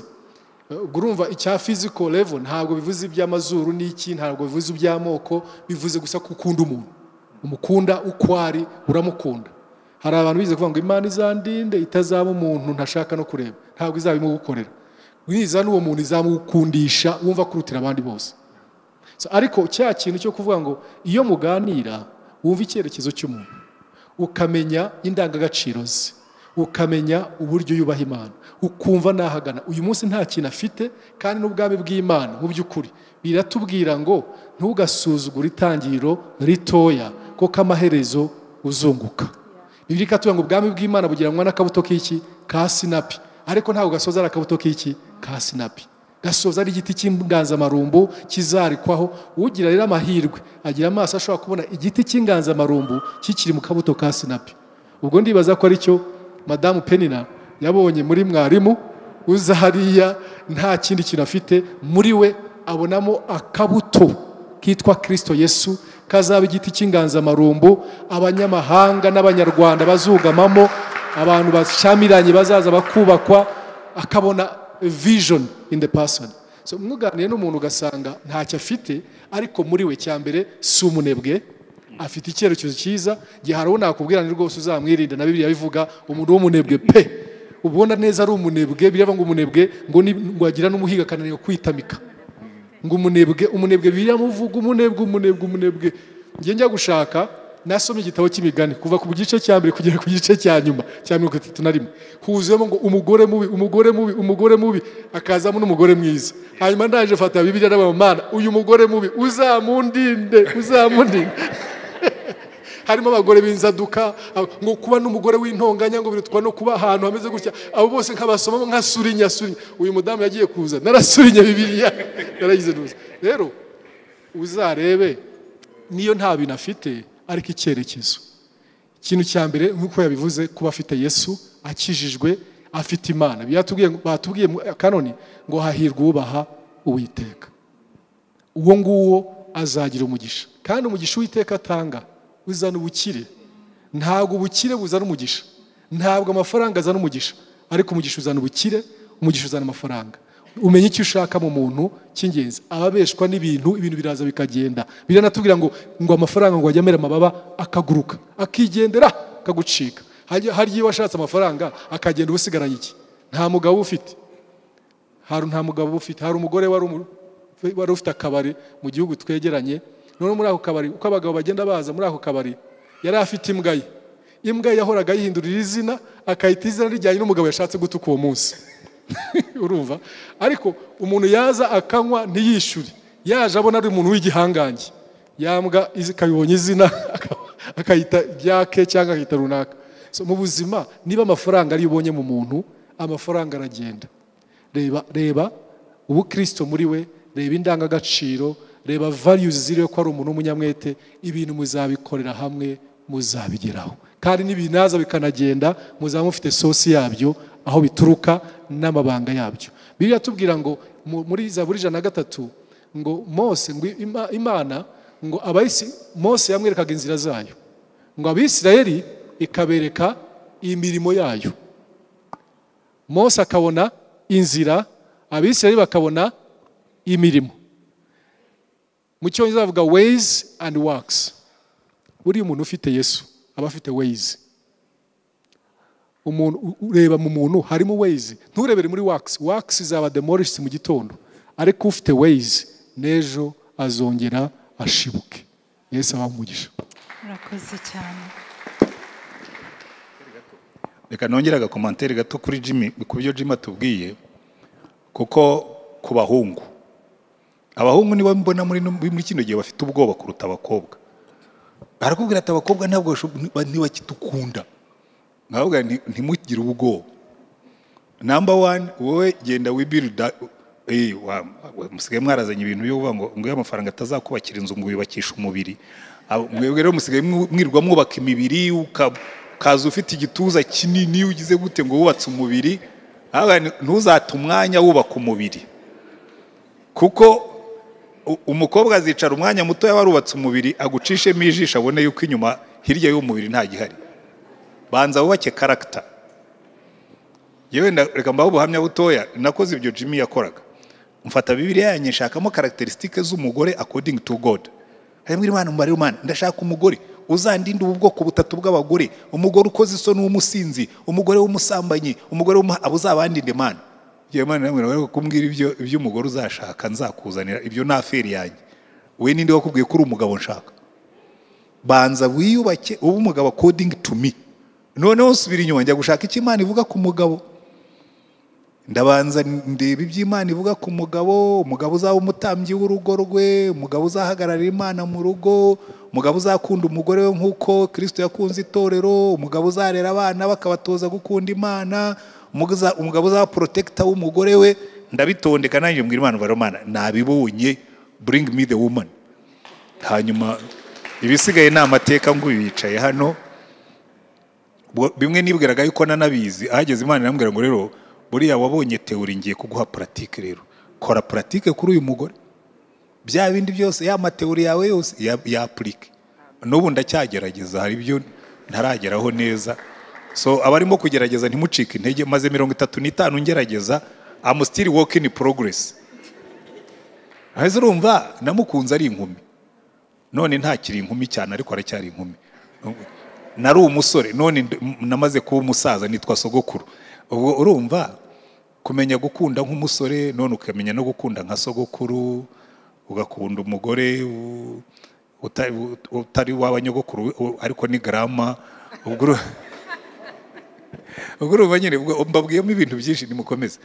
S1: urumva icya physical level ntabwo bivuze iby'amazuru n'iki, ntabwo bivuze iby'amoko, bivuze gusa kukunda umuntu, umukunda uko ari, uramukunda. Hari abantu bize kuvuga ngo Imana izandinde itazaba umuntu ntashaka no kureba, ntabwo izabimo gukorera. Wiza n'uwo muntu izamukundisha wumva kurutira abandi bose. So ariko cya kintu cyo kuvuga ngo iyo muganira wumva icyerekezo cy'umuntu, ukamenya indangagaciro ze, ukamenya uburyo yubaha Imana, ukumva nahagana. Uyu munsi nta kintu afite, kandi n'ubwami bw'Imana mu by'ukuri biratubwira ngo ntugasuzugure itangiriro ritoya kuko amaherezo uzunguka. Bibiliya ikatubwira ngo ubwami bw'Imana bugiranwa n'akabuto k'iki, ka sinapi, ariko ntabwo gasoza ari akabuto k'iki, ka sinapi. Gasoza ari igiti cy'inganzamarumbu kizarikwaho. Ugira rero amahirwe agira amaso ashobora kubona igiti cy'inganzamarumbu kikiri mu kabuto ka sinapi. Ubwo ndibaza ko ari cyo Madamu Penina yabonye muri mwarimu uza hariya nta kindi kintu afite, muri we abonamo akabuto kitwa Kristo Yesu, kazaba igiti cy'inganzamarumbu abanyamahanga n'abanyarwanda bazugamamo, abantu bashamiranye bazaza bakubakwa, akabona vision in the person. So mwaganiye n'umuntu ugasanga ntacyo afite, ariko muri we cyambere si umunebwe, afite icyerekezo cyiza. Giharaho nakubwira ni rwose uzamwirinda, na Bibiliya bivuga umuntu w'umunebwe pe, ubona neza ari umunebwe. Birava ngo umunebwe ngo agira n'umuhiga kananiye kwitamika, ngo umunebwe biramuvuga umunebwe. Ngiye njya gushaka nasomye igitabo cy'imigani kuva ku gice cya mbere kugera ku gice cya nyuma cya 31, huzuyemo ngo umugore mubi akazamo n'umugore mwiza. Hanyuma ndaje fata Bibiliya n'abamana, uyu mugore mubi uzamundinde. Harimo abagore b'inzaduka, ngo kuba n'umugore w'intonganya ngo birutwa no kuba ahantu hameze gutya. Abo bose nkabasoma nkasurinya. Uyu mudamu yagiye kuza narasurinya Bibiliya naragize nuza. Rero uzarebe niyo nta bintu afite, ariko icyerekezo. Ikintu cya mbere nk'uko yabivuze, kuba afite Yesu, akijijwe, afite Imana. Batubwiye kanoni ngo hahirwa ubaha Uwiteka, uwo nguwo azagira umugisha. Kandi umugisha Uwiteka atanga uzana ubukire. Ntabwo ubukire buzana umugisha, ntabwo amafaranga azana umugisha, ariko umugisha uzana ubukire, umugisha uzana amafaranga. Umenye icyo ushaka mu muntu cy'ingenzi. Ababeshwa n'ibintu, ibintu biraza bikagenda. Biranatubwira ngo amafaranga ngo ajya amera amababa akaguruka akigendera akagucika. Hari iyo washatse amafaranga akagenda ubusigaranye iki, nta mugabo ufite. Hari umugore wari ufite akabari mu gihugu twegeranye. None muri ako kabari uko abagabo bagenda baza muri ako kabari, yari afite imbwa ye. Imbwa yahoraga yihindurira izina, akayita izina rijyanye n'umugabo yashatse gutuka uwo munsi. Urumva? Ariko umuntu yaza akanywa ntiyishyure, yaje abona ari umuntu w'igihangange, yambwa ikabibonye izina akayita ryake cyangwa akayita runaka. So mu buzima niba amafaranga ari ubonye mu muntu, amafaranga aragenda. Reba ubu Kristo muri we, reba indangagaciro, reba values ziriyo ko ari umuntu w'umunyamwete. Ibintu muzabikorera hamwe, muzabigeraho. Kandi n'ibinaza bikanagenda, muzaba mufite sosi yabyo, aho bituruka n'amabanga yabyo. Bibiliya tubwira ngo muri Zaburi 103 ngo Mose, ngo Imana ngo Mose yamwerekaga inzira zayo, ngo Abisirayeli ikabereka imirimo yayo. Mose akabona inzira, Abisirayeli bakabona imirimo. Mu cyongereza bavuga ways and works. Buri umuntu ufite Yesu aba afite ways, umuntu ureba mu muntu harimo ways. Nturebere muri wax izaba demolished mu gitondo, ariko ufite ways nejo azongera ashibuke. Yesu abamugisha.
S3: Murakoze cyane.
S4: Reka nongera agakomantere gato kuri Jimmy, ku byo Jimmy atubwiye, kuko ku bahungu, abahungu nibo mbona muri kino gihe bafite ubwoba kuruta abakobwa. Barakubwira ati abakobwa ntabwo ntibakitukunda. Nkavuga ntimugire ubwoba. Number 1, wowe genda wibuild musigaye mwarazanye ibintu byo kuvuga ngo y'amafaranga atazakubakira inzu ngo yubakisha umubiri. Mwebwe rero musigaye mwirwa mwubaka imibiri, ukaza ufite igituza kinini ugize gute ngo wubatse umubiri. Ntuzate umwanya wubaka umubiri, kuko umukobwa azicara umwanya muto yabarubatse umubiri agucishemo ijisho abone yuko inyuma hirya y'umubiri nta gihari. Banza wubake character. Yewe reka mbaho ubuhamya butoya, nakoze ibyo Jimmy yakoraga. Mfata Bibiliya yanjye nshakamo characteristics z'umugore according to God. Hanyuma Imana mbari Imana, ndashaka umugore uzandinda ubu bwoko butatu bw'abagore: umugore ukoze isoni w'umusinzi, umugore w'umusambanyi, umugore abuzabandinde Imana. Imana namwe kumbwira ibyo umugore uzashaka nzakuzanira, ibyo na aferi yanjye. We ninde wakubwiye ko uri umugabo nshaka? Banza wiyubake ubu umugabo according to me. Noneho usubira inyuma njya gushaka icyo Imana ivuga ku mugabo. Ndabanza ndeba ibyo Imana ivuga ku mugabo. Umugabo uzaba umutambyi w'urugo rwe, umugabo uzahagararira Imana mu rugo, umugabo uzakunda umugore we nk'uko Kristo yakunze itorero, umugabo uzarera abana bakabatoza gukunda Imana, umugabo uzaba protector w'umugore we. Ndabitondeka nanjye mbwira Imana baromana nabibonye, bring me the woman. Hanyuma ibisigaye ni amateka ngo yicaye hano. Bimwe nibwiraga yuko nanabizi, ahageze Imana irambwira ngo rero buriya wabonye teori ngiye kuguha pratique, rero kora pratique kuri uyu mugore. Bya bindi byose ya mateori yawe yose ya applique. N'ubu ndacyagerageza, hari ibyo ntarageraho neza. So abarimo kugerageza ntimucike intege, maze 35 ngerageza. I'm still work in progress. Haze urumva namukunze ari inkumi, none ntakiri inkumi cyane ariko aracyari inkumi. Nari umusore none namaze kuba umusaza nitwa sogokuru. Ubwo urumva kumenya gukunda nk'umusore none ukamenya no gukunda nka sogokuru, ugakunda umugore utari w'abanyogokuru ariko ni grama. Ubwo urumva nyine mbabwiyemo ibintu byinshi, nimukomeze.